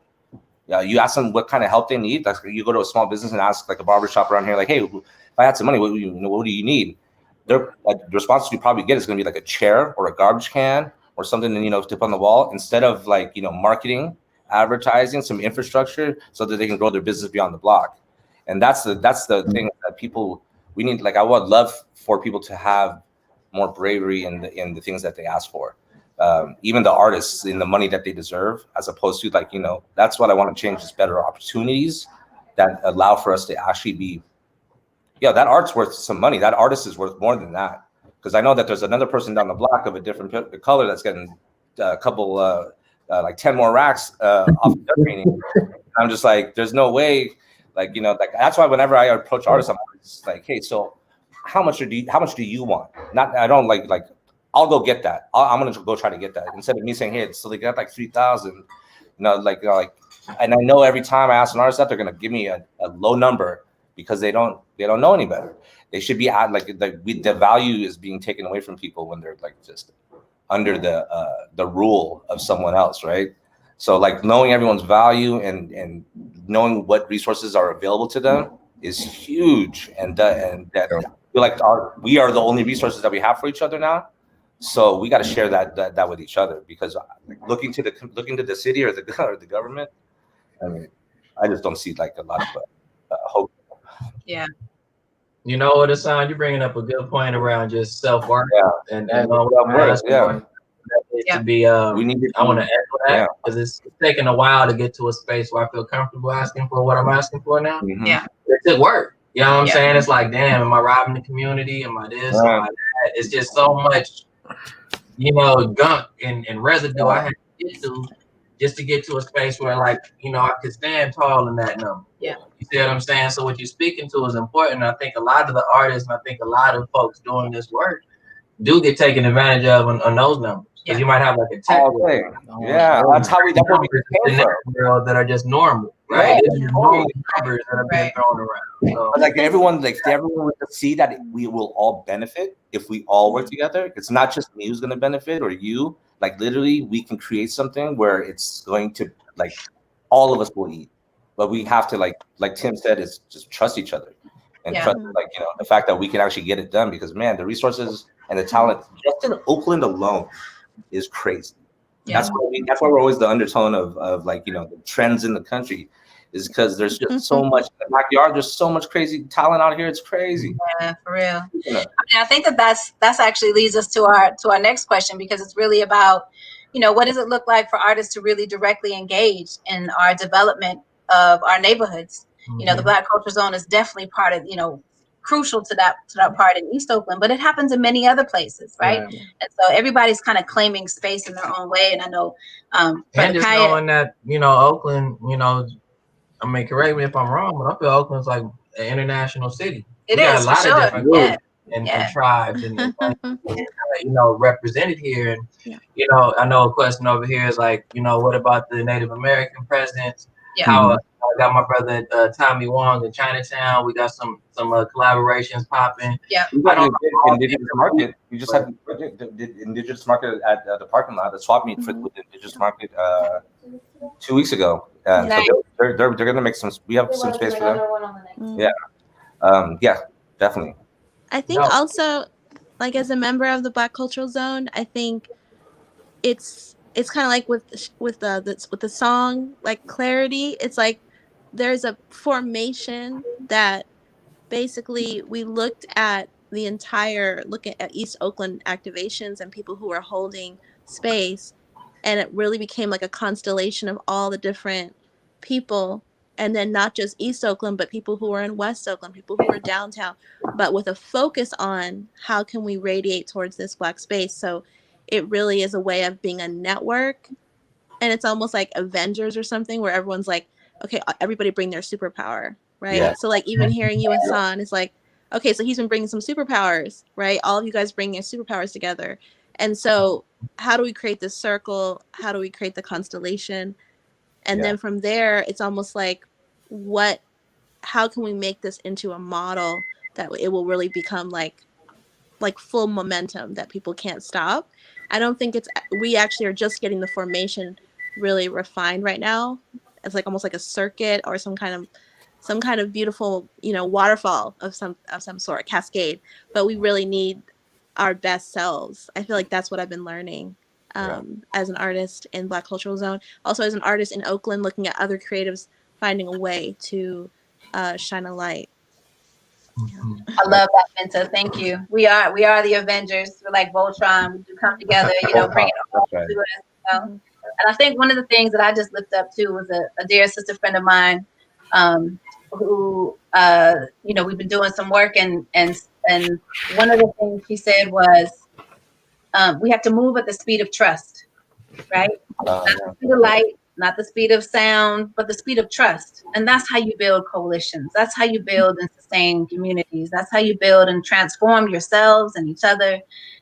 Speaker 8: you ask them what kind of help they need. Like you go to a small business and ask like a barbershop around here, like, hey, if I had some money, what do you need? The response you probably get is going to be like a chair or a garbage can or something, to put on the wall, instead of like, marketing, advertising, some infrastructure so that they can grow their business beyond the block. And that's the thing that we need. Like, I would love for people to have more bravery in the things that they ask for. Even the artists in the money that they deserve, as opposed to like, that's what I want to change, is better opportunities that allow for us to actually be, that art's worth some money. That artist is worth more than that. Because I know that there's another person down the block of a different color that's getting a couple, like 10 more racks off their painting. I'm just like, there's no way, like, like that's why whenever I approach artists, I'm always like, hey, so how much do you want? I don't like I'll go get that. I'm gonna go try to get that, instead of me saying, hey, so they got like 3,000, and I know every time I ask an artist that, they're gonna give me a low number because they don't know any better. They should be the value is being taken away from people when they're like just under the rule of someone else, right? So like knowing everyone's value and knowing what resources are available to them is huge, and that I feel like we are the only resources that we have for each other now. So we got to share that with each other, because like, looking to the city or the government, I mean, I just don't see like a lot of hope.
Speaker 2: Yeah.
Speaker 3: You know what, Hassan, you're bringing up a good point around just self-worth and
Speaker 8: self-worth,
Speaker 3: to be we need to, I want to echo that, because it's taken a while to get to a space where I feel comfortable asking for what I'm asking for now.
Speaker 2: Yeah.
Speaker 3: It took work. You know what I'm saying? It's like, damn, am I robbing the community? Am I this? Am I that? It's just so much, you know, gunk and residue I had to get to just to get to a space where, like, you know, I could stand tall in that number.
Speaker 2: Yeah.
Speaker 3: You see what I'm saying? So what you're speaking to is important. I think a lot of the artists, and I think a lot of folks doing this work do get taken advantage of on those numbers. Because you might have like a tech
Speaker 8: that's how we
Speaker 3: world that are just normal, right? Normal numbers that are being thrown around. So,
Speaker 8: like everyone would see that we will all benefit if we all work together. It's not just me who's going to benefit or you. Like literally, we can create something where it's going to like all of us will eat. But we have to like Tim said, is just trust each other and trust like, you know, the fact that we can actually get it done, because man, the resources and the talent just in Oakland alone is crazy. That's why we're always the undertone of like, you know, the trends in the country, is because there's just so much in the backyard. There's so much crazy talent out here. It's crazy.
Speaker 2: Yeah, for real. I mean, I think that's actually leads us to our next question, because it's really about, you know, what does it look like for artists to really directly engage in our development of our neighborhoods? You know, the Black Culture Zone is definitely part of, you know, crucial to that part in East Oakland, but it happens in many other places, right? And so everybody's kind of claiming space in their own way. And I know,
Speaker 3: and just knowing that, you know, Oakland, you know, I mean, correct me if I'm wrong, but I feel Oakland's like an international city.
Speaker 2: It is,
Speaker 3: got a lot of different groups and tribes and you know, represented here. And you know, I know a question over here is like, you know, what about the Native American presidents? How I got my brother Tommy Wong in Chinatown. We got some collaborations popping.
Speaker 8: We got the indigenous market. We just had the indigenous market at the parking lot, the swap meet with the indigenous market 2 weeks ago. So they're gonna make some. We have some space for them. Yeah, definitely.
Speaker 7: I think also, like as a member of the Black Cultural Zone, I think it's kind of like with the song, like Clarity. It's like there's a formation that basically we looked at looking at East Oakland activations and people who are holding space, and it really became like a constellation of all the different people, and then not just East Oakland, but people who are in West Oakland, people who are downtown, but with a focus on how can we radiate towards this Black space. So it really is a way of being a network, and it's almost like Avengers or something, where everyone's like, okay, everybody bring their superpower, right? So like even hearing you and San is like, okay, so he's been bringing some superpowers, right? All of you guys bringing your superpowers together. And so how do we create this circle? How do we create the constellation? And then from there, it's almost like, how can we make this into a model that it will really become like full momentum that people can't stop? I don't think we actually are just getting the formation really refined right now. It's like almost like a circuit or some kind of beautiful, you know, waterfall of some sort, cascade. But we really need our best selves. I feel like that's what I've been learning as an artist in Black Cultural Zone. Also as an artist in Oakland, looking at other creatives, finding a way to shine a light.
Speaker 2: I love that, Minta. Thank you. We are the Avengers. We're like Voltron. We do come together, you know, bring it all to us. You know? And I think one of the things that I just looked up to was a dear sister friend of mine, who you know, we've been doing some work, and one of the things she said was, we have to move at the speed of trust, right? Not the speed of light, not the speed of sound, but the speed of trust. And that's how you build coalitions. That's how you build and sustain communities. That's how you build and transform yourselves and each other.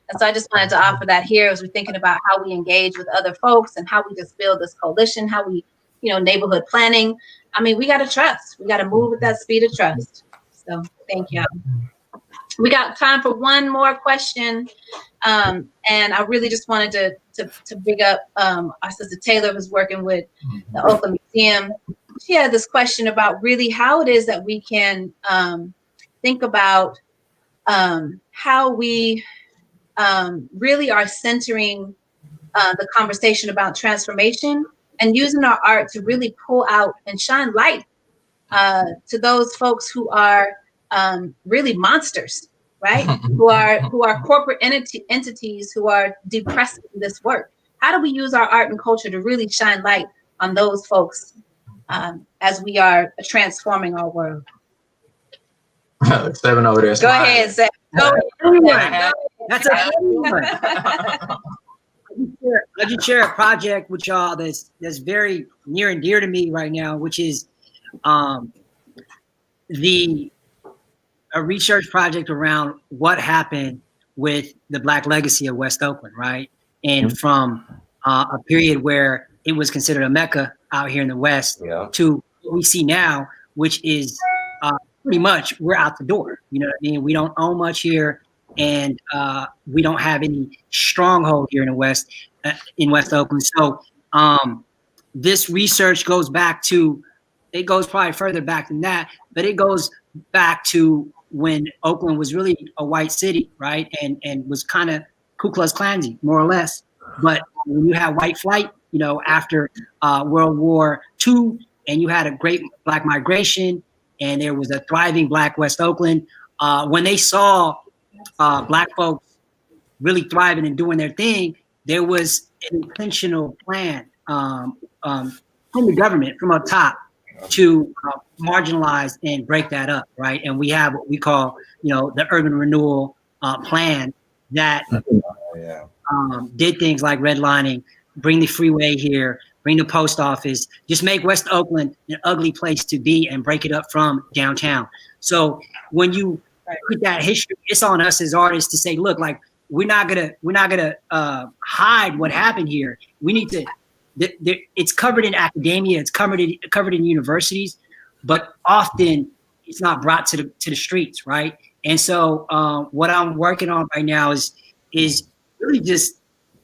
Speaker 2: And so I just wanted to offer that here as we're thinking about how we engage with other folks and how we just build this coalition, how we, you know, neighborhood planning. I mean, we got to trust. We got to move with that speed of trust. So thank you. We got time for one more question. And I really just wanted to bring up our sister Taylor, who's working with the Oakland Museum. She had this question about really how it is that we can think about how we really are centering the conversation about transformation and using our art to really pull out and shine light to those folks who are really monsters, right? who are corporate entities who are depressing this work. How do we use our art and culture to really shine light on those folks as we are transforming our world?
Speaker 3: Seven over there.
Speaker 2: Go ahead, Zach. Go ahead.
Speaker 4: That's a good one. I'll just share a project with y'all that's very near and dear to me right now, which is a research project around what happened with the Black legacy of West Oakland, right? And from a period where it was considered a Mecca out here in the West to what we see now, which is pretty much we're out the door. You know what I mean? We don't own much here, and we don't have any stronghold here in the West, in West Oakland. So this research goes back to, it goes probably further back than that, but it goes back to when Oakland was really a white city, right? And was kind of Ku Klux Klansy, more or less. But when you had white flight, you know, after World War II, and you had a great Black migration, and there was a thriving Black West Oakland, when they saw Black folks really thriving and doing their thing, there was an intentional plan from the government, from up top, to marginalize and break that up, right? And we have what we call, you know, the urban renewal plan that did things like redlining, bring the freeway here, bring the post office, just make West Oakland an ugly place to be and break it up from downtown. So when you put that history, it's on us as artists to say, look, like we're not gonna hide what happened here. We need to. It's covered in academia, it's covered in universities, but often it's not brought to the streets, right? And so what I'm working on right now is really just,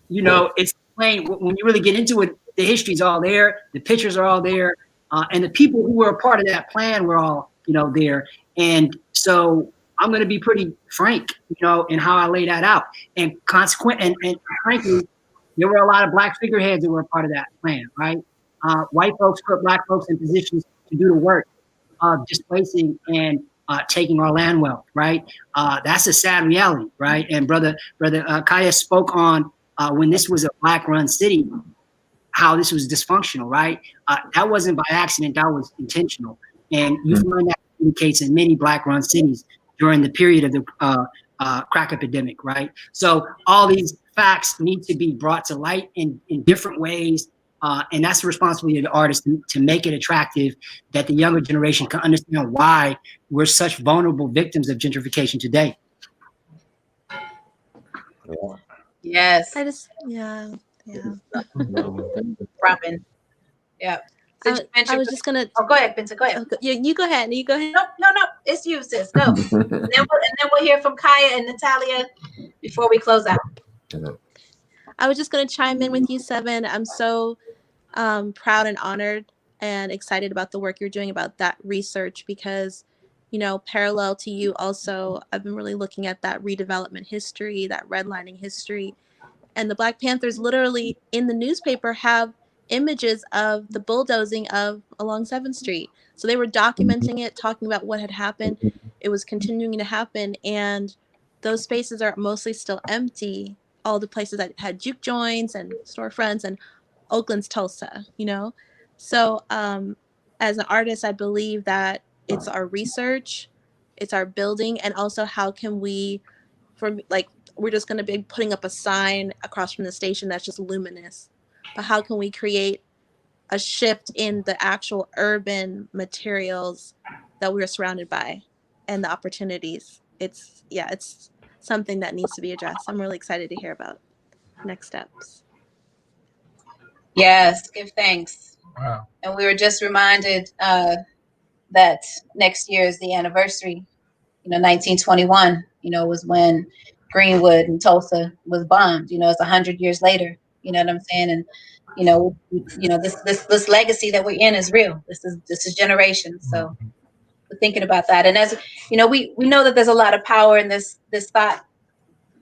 Speaker 4: you know, it's plain when you really get into it, the history's all there, the pictures are all there, and the people who were a part of that plan were all, you know, there. And so I'm going to be pretty frank, you know, in how I lay that out, and frankly, there were a lot of Black figureheads that were a part of that plan, right? White folks put Black folks in positions to do the work of displacing and taking our land wealth, right? That's a sad reality, right? And brother Kaya spoke on when this was a Black-run city, how this was dysfunctional, right? That wasn't by accident, that was intentional. And you find that indicates in many Black-run cities during the period of the crack epidemic, right? So all these facts need to be brought to light in different ways, and that's the responsibility of the artist to make it attractive, that the younger generation can understand why we're such vulnerable victims of gentrification today.
Speaker 2: Yes. Robin. Yeah.
Speaker 7: I was just gonna.
Speaker 2: Oh, go ahead, Vincent. Go ahead.
Speaker 7: You go ahead. You go ahead.
Speaker 2: No. It's you, sis. Go. and then we'll hear from Kaya and Natalia before we close out.
Speaker 7: I was just gonna chime in with you, Seven. I'm so proud and honored and excited about the work you're doing about that research, because, you know, parallel to you also, I've been really looking at that redevelopment history, that redlining history, and the Black Panthers literally in the newspaper have images of the bulldozing along 7th Street. So they were documenting it, talking about what had happened. It was continuing to happen, and those spaces are mostly still empty. All the places that had juke joints and storefronts, and Oakland's Tulsa, you know? So as an artist, I believe that it's our research, it's our building, and also how can we, we're just gonna be putting up a sign across from the station that's just luminous. But how can we create a shift in the actual urban materials that we're surrounded by and the opportunities? It's something that needs to be addressed. I'm really excited to hear about next steps.
Speaker 2: Yes, give thanks.
Speaker 3: Wow.
Speaker 2: And we were just reminded that next year is the anniversary 1921, was when Greenwood and Tulsa was bombed. It's 100 years later. You know what I'm saying? And this legacy that we're in is real. This is generations. So we're thinking about that. And as we know that there's a lot of power in this thought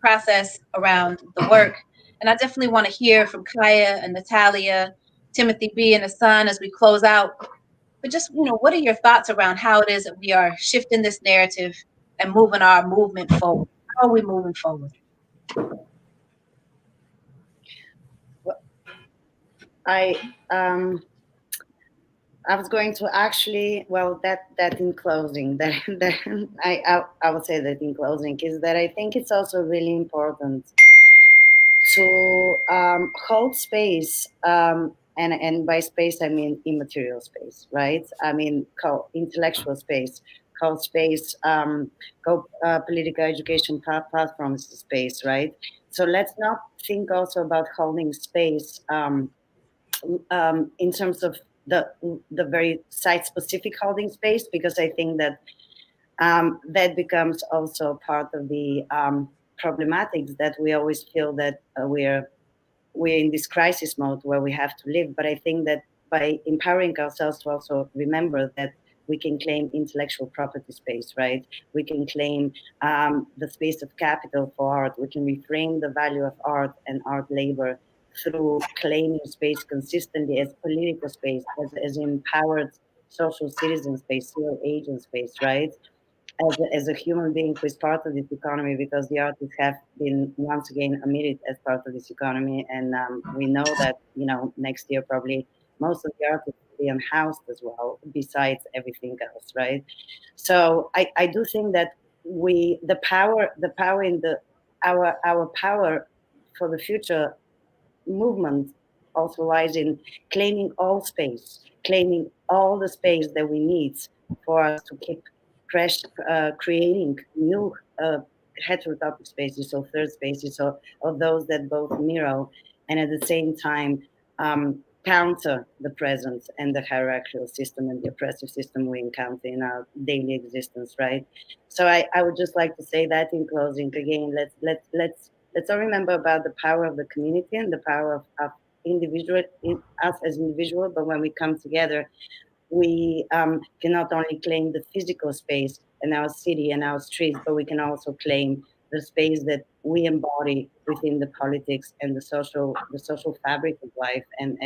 Speaker 2: process around the work. And I definitely want to hear from Kaya and Natalia, Timothy B. and Hassan as we close out. But just, what are your thoughts around how it is that we are shifting this narrative and moving our movement forward? How are we moving forward?
Speaker 5: I was going to actually, that in closing, I would say that in closing is that I think it's also really important to hold space, and by space I mean immaterial space, right? I mean intellectual space, hold space, political education platforms space, right? So let's not think also about holding space in terms of the very site-specific holding space, because I think that that becomes also part of the problematics that we always feel that we're in this crisis mode where we have to live. But I think that by empowering ourselves to also remember that we can claim intellectual property space, right? We can claim the space of capital for art. We can reframe the value of art and art labor through claiming space consistently as political space, as empowered social citizen space, civil agent space, right? As a human being who is part of this economy, because the artists have been once again omitted as part of this economy. And we know that, next year probably most of the artists will be unhoused as well, besides everything else, right? So I do think that the power in our power for the future movement also lies in claiming all space, claiming all the space that we need for us to keep creating new heterotopic spaces, or third spaces, or those that both mirror and at the same time counter the present and the hierarchical system and the oppressive system we encounter in our daily existence, right? So I would just like to say that in closing, again, let's all remember about the power of the community and the power of us as individuals. But when we come together, we can not only claim the physical space in our city and our streets, but we can also claim the space that we embody within the politics and the social fabric of life and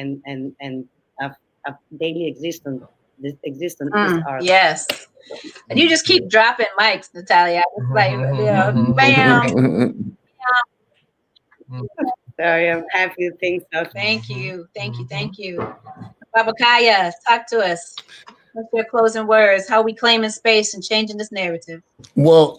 Speaker 5: of daily existence. This existence is art.
Speaker 2: Yes. And you just keep dropping mics, Natalia. It's like, bam.
Speaker 5: Sorry, I'm happy to think so.
Speaker 2: Thank you. Baba Kaya, talk to us. What's your closing words? How are we claiming space and changing this narrative?
Speaker 6: Well,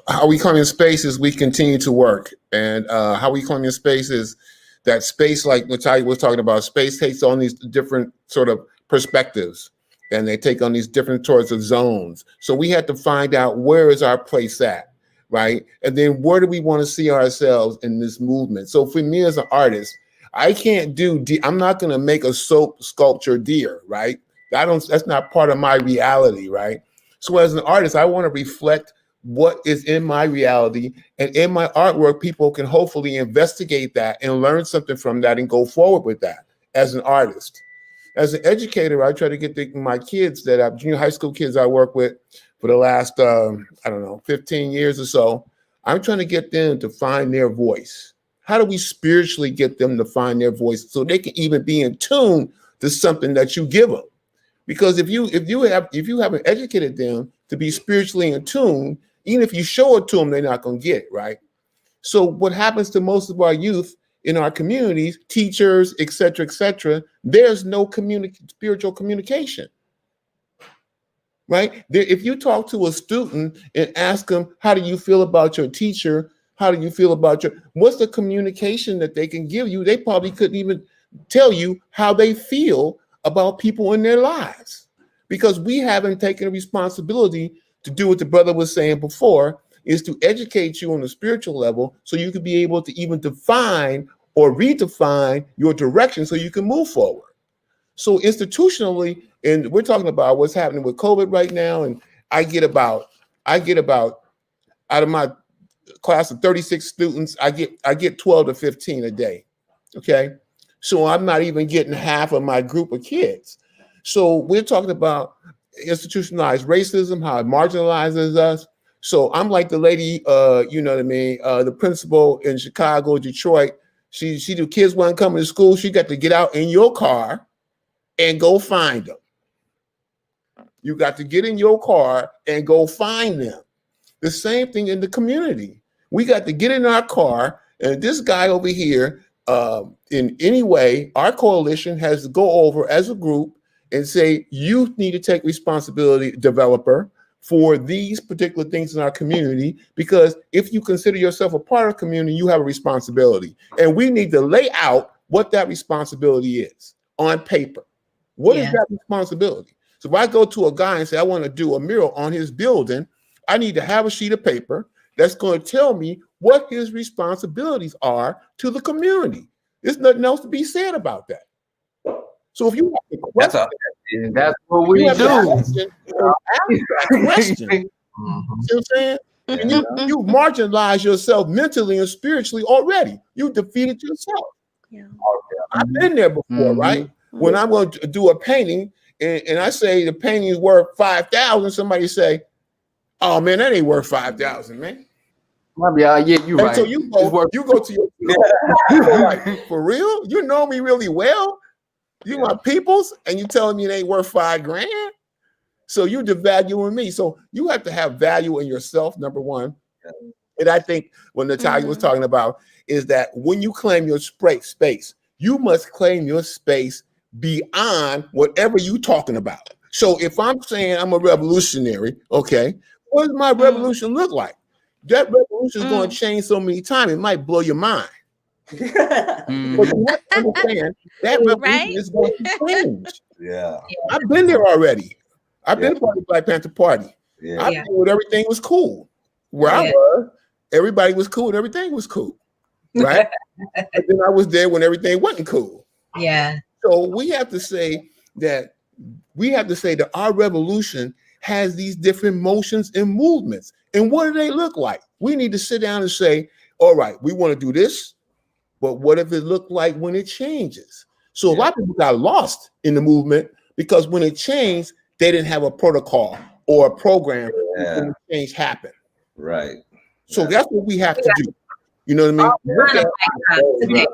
Speaker 6: how we claim space is we continue to work. And how we claim space is that space, like Natalia was talking about, space takes on these different sort of perspectives, and they take on these different sorts of zones. So we have to find out, where is our place at, right? And then where do we want to see ourselves in this movement? So for me as an artist, I can't I'm not going to make a soap sculpture deer, right? That's not part of my reality, right? So as an artist, I want to reflect what is in my reality, and in my artwork, people can hopefully investigate that and learn something from that and go forward with that as an artist. As an educator, I try to get my kids junior high school kids I work with for the last, 15 years or so. I'm trying to get them to find their voice. How do we spiritually get them to find their voice so they can even be in tune to something that you give them? Because if you haven't educated them to be spiritually in tune, even if you show it to them, they're not going to get it, right? So what happens to most of our youth in our communities, teachers, et cetera, there's no spiritual communication, right? If you talk to a student and ask them, how do you feel about your teacher? How do you feel about what's the communication that they can give you? They probably couldn't even tell you how they feel about people in their lives, because we haven't taken a responsibility to do what the brother was saying before, is to educate you on the spiritual level so you can be able to even define or redefine your direction so you can move forward. So institutionally, and we're talking about what's happening with COVID right now, and I get about I get about, out of my class of 36 students, I get 12 to 15 a day. Okay. So I'm not even getting half of my group of kids. So we're talking about institutionalized racism, how it marginalizes us. So I'm like the lady, you know what I mean, the principal in Chicago, Detroit. She the kids weren't coming to school. She got to get out in your car and go find them. You got to get in your car and go find them. The same thing in the community. We got to get in our car, and this guy over here, in any way, our coalition has to go over as a group and say, you need to take responsibility, developer, for these particular things in our community, because if you consider yourself a part of the community, you have a responsibility. And we need to lay out what that responsibility is on paper. What is that responsibility? So if I go to a guy and say, I want to do a mural on his building, I need to have a sheet of paper that's going to tell me what his responsibilities are to the community. There's nothing else to be said about that. So if you have to question,
Speaker 9: that's what we do.
Speaker 6: Ask that question. See what I'm saying? And you marginalize yourself mentally and spiritually already. You defeated yourself.
Speaker 7: Yeah.
Speaker 6: I've been there before, right? When I'm going to do a painting and I say the painting is worth $5,000, somebody say, oh man, that ain't worth $5,000, man.
Speaker 9: Yeah, you're right.
Speaker 6: So you go to your you go like, for real? You know me really well. You my peoples, and you telling me it ain't worth $5,000. So you devaluing me. So you have to have value in yourself, number one. And I think what Natalia was talking about is that when you claim your space, you must claim your space beyond whatever you talking about. So if I'm saying I'm a revolutionary, okay, what does my revolution look like? That revolution is going to change so many times, it might blow your mind. But you have to understand that revolution is going to change.
Speaker 8: Yeah.
Speaker 6: I've been there already. I've been part of the Black Panther Party. I've been when everything was cool. Where I was, everybody was cool and everything was cool. Right? And then I was there when everything wasn't cool.
Speaker 2: Yeah.
Speaker 6: So we have to say that our revolution has these different motions and movements. And what do they look like? We need to sit down and say, all right, we want to do this, but what if it looked like when it changes? So a lot of people got lost in the movement because when it changed, they didn't have a protocol or a program when the change happened.
Speaker 8: Right.
Speaker 6: So that's what we have to do. You know what I mean?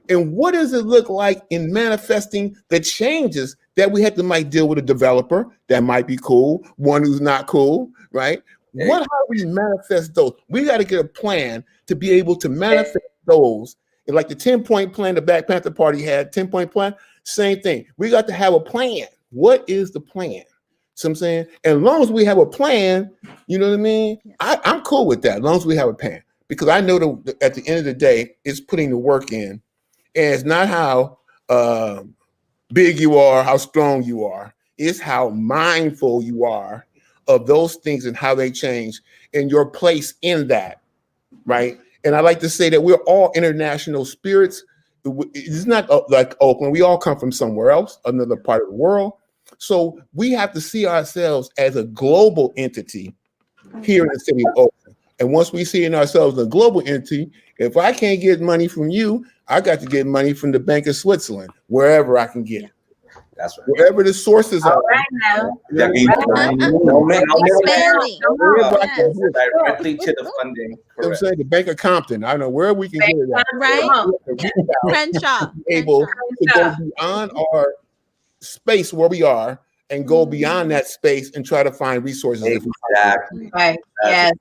Speaker 6: And what does it look like in manifesting the changes that we have to might deal with a developer that might be cool, one who's not cool, right? How do we manifest those? We got to get a plan to be able to manifest those. And like the 10-point plan the Black Panther Party had, 10-point plan, same thing. We got to have a plan. What is the plan? So I'm saying, and as long as we have a plan, you know what I mean? I'm cool with that, as long as we have a plan. Because I know that at the end of the day, it's putting the work in. And it's not how big you are, how strong you are. It's how mindful you are of those things and how they change and your place in that, right? And I like to say that we're all international spirits. It's not like Oakland. We all come from somewhere else, another part of the world. So we have to see ourselves as a global entity here in the city of Oakland. And once we see in ourselves a global entity, if I can't get money from you, I got to get money from the Bank of Switzerland, wherever I can get it.
Speaker 8: That's right.
Speaker 6: Wherever the sources are.
Speaker 2: Right now.
Speaker 8: Directly to the funding.
Speaker 6: You know what I'm saying? The Bank of Compton. I don't know where we can get it at.
Speaker 7: Right? Crenshaw.
Speaker 6: Able to go beyond our space where we are and go beyond that space and try to find resources.
Speaker 8: Exactly.
Speaker 2: Right. Yes.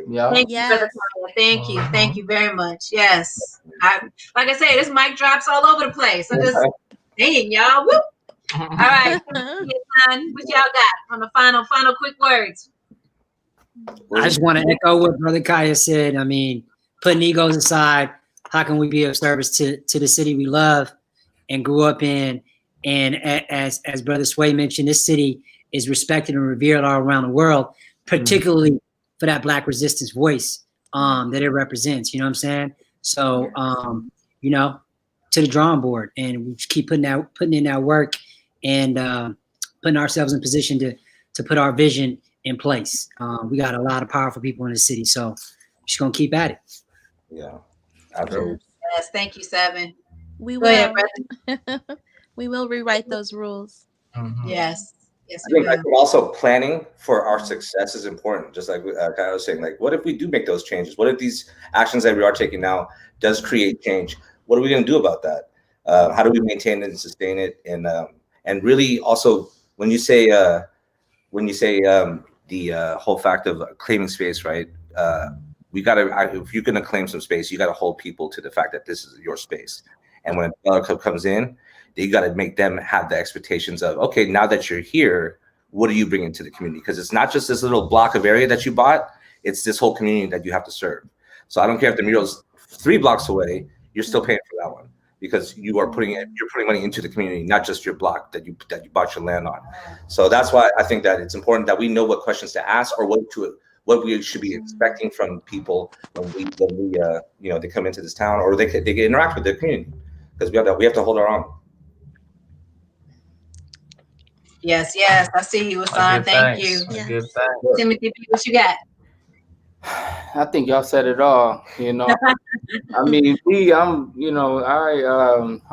Speaker 9: Yeah.
Speaker 2: Thank you, Brother Kyle. Thank you. Thank you very much. Yes. Like I say, this mic drops all over the place. I'm just saying, y'all. Whoop. All right. What y'all got on the final quick words?
Speaker 4: I just want to echo what Brother Kaya said. I mean, putting egos aside, how can we be of service to the city we love and grew up in? And as Brother Sway mentioned, this city is respected and revered all around the world, particularly for that Black resistance voice that it represents. You know what I'm saying? So, you know, to the drawing board, and we keep putting in that work and putting ourselves in position to put our vision in place. We got a lot of powerful people in the city, so just gonna keep at it.
Speaker 8: Yeah, absolutely.
Speaker 2: Yes, thank you, Seven.
Speaker 7: We
Speaker 2: Go ahead,
Speaker 7: will.
Speaker 2: brother.
Speaker 7: We will rewrite those rules.
Speaker 2: Yes, yes,
Speaker 8: I
Speaker 2: we
Speaker 8: think
Speaker 2: will.
Speaker 8: also planning for our success is important. Just like Kyle was saying, like, what if we do make those changes? What if these actions that we are taking now does create change? What are we going to do about that? How do we maintain it and sustain it? And really also when you say the whole fact of claiming space, right? We got to, if you're going to claim some space, you got to hold people to the fact that this is your space. And when a developer comes in, you got to make them have the expectations of, okay, now that you're here, what are you bringing to the community? Because it's not just this little block of area that you bought, it's this whole community that you have to serve. So I don't care if the mural's 3 blocks away, you're still paying for that one because you're putting money into the community, not just your block that you bought your land on. So that's why I think that it's important that we know what questions to ask or what we should be expecting from people when we they come into this town or they interact with their community, because we have to hold our own.
Speaker 2: Yes, yes. I see you, Hassan. Thank you.
Speaker 7: Yes.
Speaker 2: Timothy, what you got?
Speaker 9: I think y'all said it all. I mean, I'm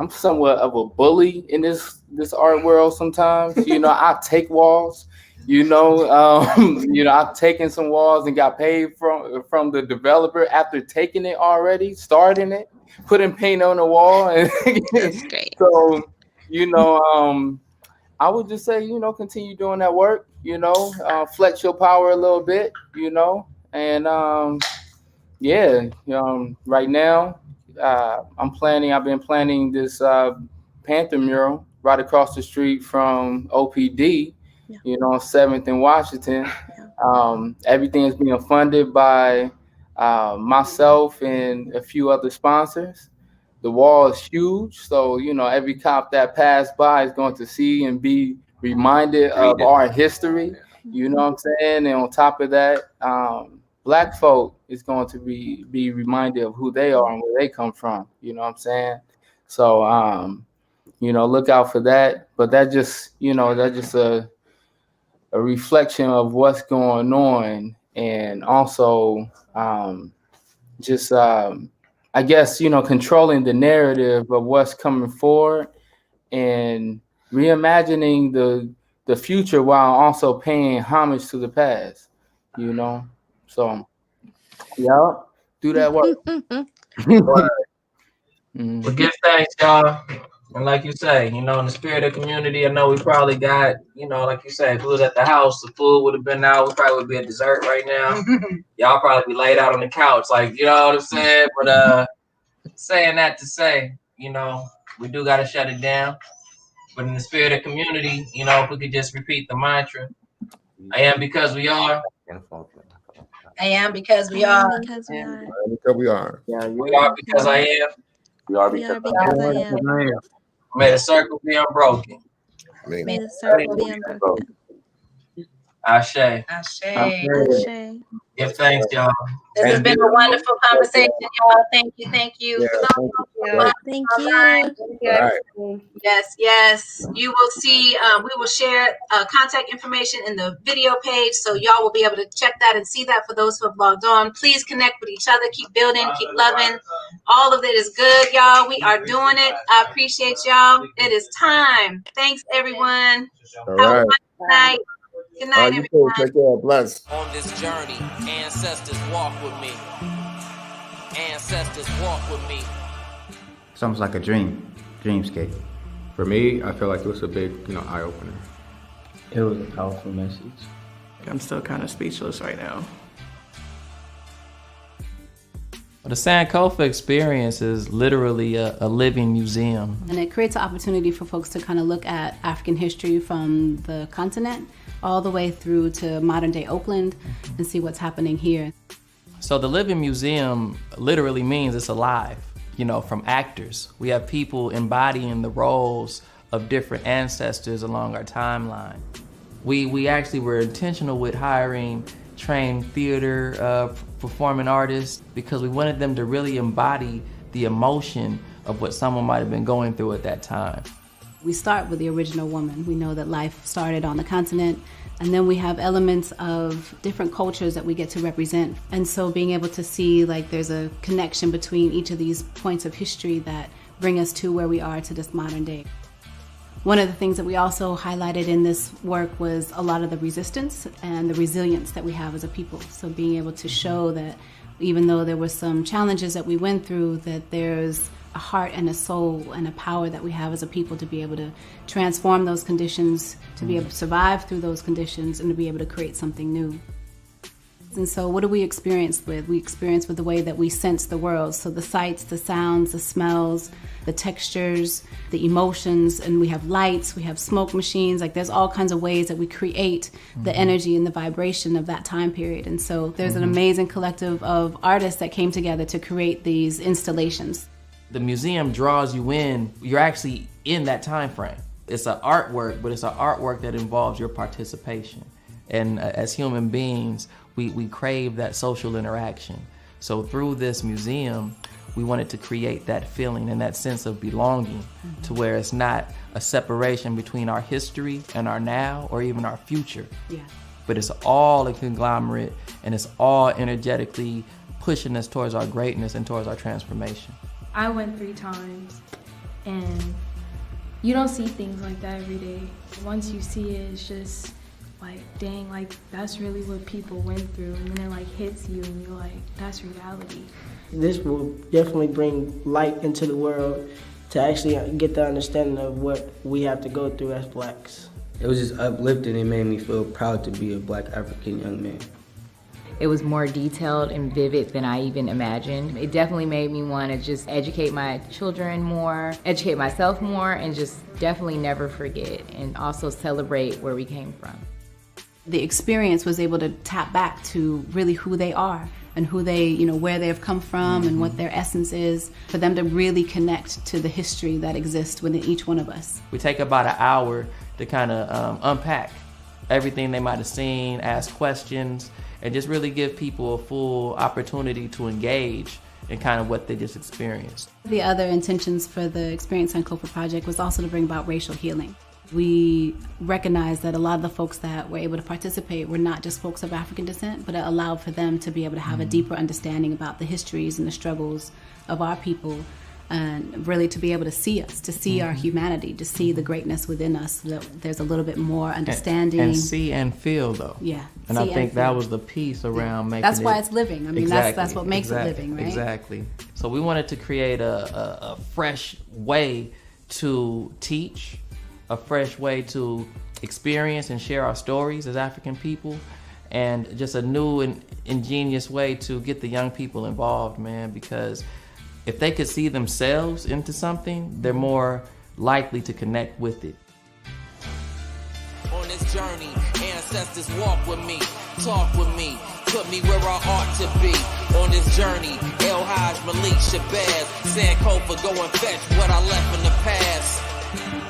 Speaker 9: somewhat of a bully in this art world sometimes. I take walls. I've taken some walls and got paid from the developer after taking it already, starting it, putting paint on the wall. And
Speaker 7: That's great.
Speaker 9: So, I would just say, continue doing that work, flex your power a little bit, and right now I've been planning this Panther mural right across the street from OPD, 7th and Washington. Everything is being funded by myself and a few other sponsors. The wall is huge, so every cop that passed by is going to see and be reminded of our history. You know what I'm saying? And on top of that, Black folk is going to be reminded of who they are and where they come from. You know what I'm saying? So look out for that. But that's just a reflection of what's going on, and also I guess, controlling the narrative of what's coming forward and reimagining the future while also paying homage to the past, So, yeah, do that work.
Speaker 3: Well, give thanks, y'all. And like you say, in the spirit of community, I know we probably got, like you say, if we was at the house, the food would have been out. We probably would be at dessert right now. Y'all probably be laid out on the couch, like, you know what I'm saying? But saying that to say, we do got to shut it down. But in the spirit of community, if we could just repeat the mantra, I am because we are.
Speaker 2: I am because we are.
Speaker 7: Because we are.
Speaker 6: Because we are.
Speaker 3: Yeah, we are because I am.
Speaker 8: We are
Speaker 7: We are
Speaker 8: because
Speaker 7: because I am.
Speaker 3: May the circle be unbroken.
Speaker 7: May the circle be unbroken.
Speaker 3: Ashe.
Speaker 2: Ashe.
Speaker 7: Ashe.
Speaker 3: Give thanks, y'all.
Speaker 2: This has been a wonderful conversation, y'all. Thank you.
Speaker 6: Yeah,
Speaker 7: Thank you.
Speaker 6: All right.
Speaker 2: Yes. You will see, we will share contact information in the video page, so y'all will be able to check that and see that for those who have logged on. Please connect with each other. Keep building. Keep loving. All of it is good, y'all. We are doing it. I appreciate y'all. It is time. Thanks, everyone.
Speaker 6: All
Speaker 2: Have a
Speaker 6: right.
Speaker 2: wonderful night. Good night,
Speaker 6: You
Speaker 2: everyone.
Speaker 6: too. Take care. Bless.
Speaker 10: On this journey, ancestors walk with me. Ancestors walk with me.
Speaker 11: It's almost like a dreamscape.
Speaker 12: For me, I feel like it was a big, eye-opener.
Speaker 11: It was a powerful message.
Speaker 13: I'm still kind of speechless right now.
Speaker 14: The Sankofa experience is literally a living museum.
Speaker 1: And it creates an opportunity for folks to kind of look at African history from the continent all the way through to modern day Oakland and see what's happening here.
Speaker 14: So the living museum literally means it's alive, from actors. We have people embodying the roles of different ancestors along our timeline. We actually were intentional with hiring trained theater performing artists because we wanted them to really embody the emotion of what someone might have been going through at that time.
Speaker 1: We start with the original woman. We know that life started on the continent, and then we have elements of different cultures that we get to represent. And so being able to see like there's a connection between each of these points of history that bring us to where we are to this modern day. One of the things that we also highlighted in this work was a lot of the resistance and the resilience that we have as a people. So being able to show that even though there were some challenges that we went through, that there's a heart and a soul and a power that we have as a people to be able to transform those conditions, to be able to survive through those conditions, and to be able to create something new. And so what do we experience with? We experience with the way that we sense the world. So the sights, the sounds, the smells, the textures, the emotions, and we have lights, we have smoke machines. Like there's all kinds of ways that we create the energy and the vibration of that time period. And so there's an amazing collective of artists that came together to create these installations.
Speaker 14: The museum draws you in, you're actually in that time frame. It's an artwork, but it's an artwork that involves your participation. And as human beings, we crave that social interaction. So through this museum, we wanted to create that feeling and that sense of belonging to where it's not a separation between our history and our now or even our future.
Speaker 1: Yeah.
Speaker 14: But it's all a conglomerate and it's all energetically pushing us towards our greatness and towards our transformation.
Speaker 15: I went 3 times, and you don't see things like that every day. Once you see it, it's just like, dang, like that's really what people went through, and then it like hits you and you're like, that's reality.
Speaker 16: This will definitely bring light into the world to actually get the understanding of what we have to go through as blacks.
Speaker 11: It was just uplifting and made me feel proud to be a black African young man.
Speaker 17: It was more detailed and vivid than I even imagined. It definitely made me want to just educate my children more, educate myself more, and just definitely never forget, and also celebrate where we came from.
Speaker 1: The experience was able to tap back to really who they are and who they, where they have come from and what their essence is, for them to really connect to the history that exists within each one of us.
Speaker 14: We take about an hour to kind of unpack everything they might have seen, ask questions, and just really give people a full opportunity to engage in kind of what they just experienced.
Speaker 1: The other intentions for the Experience Sankofa project was also to bring about racial healing. We recognized that a lot of the folks that were able to participate were not just folks of African descent, but it allowed for them to be able to have a deeper understanding about the histories and the struggles of our people, and really to be able to see us, to see our humanity, to see the greatness within us, so that there's a little bit more understanding.
Speaker 14: And see and feel, though.
Speaker 1: Yeah.
Speaker 14: And I think that was the piece around making
Speaker 1: That's why it's living. I mean, that's what makes it living, right?
Speaker 14: Exactly. So we wanted to create a fresh way to teach, a fresh way to experience and share our stories as African people, and just a new and ingenious way to get the young people involved, man, because if they could see themselves into something, they're more likely to connect with it.
Speaker 10: On this journey, ancestors walk with me, talk with me, put me where I ought to be. On this journey, El Haj, Malik, Shabazz, Sankofa, go and fetch what I left in the past.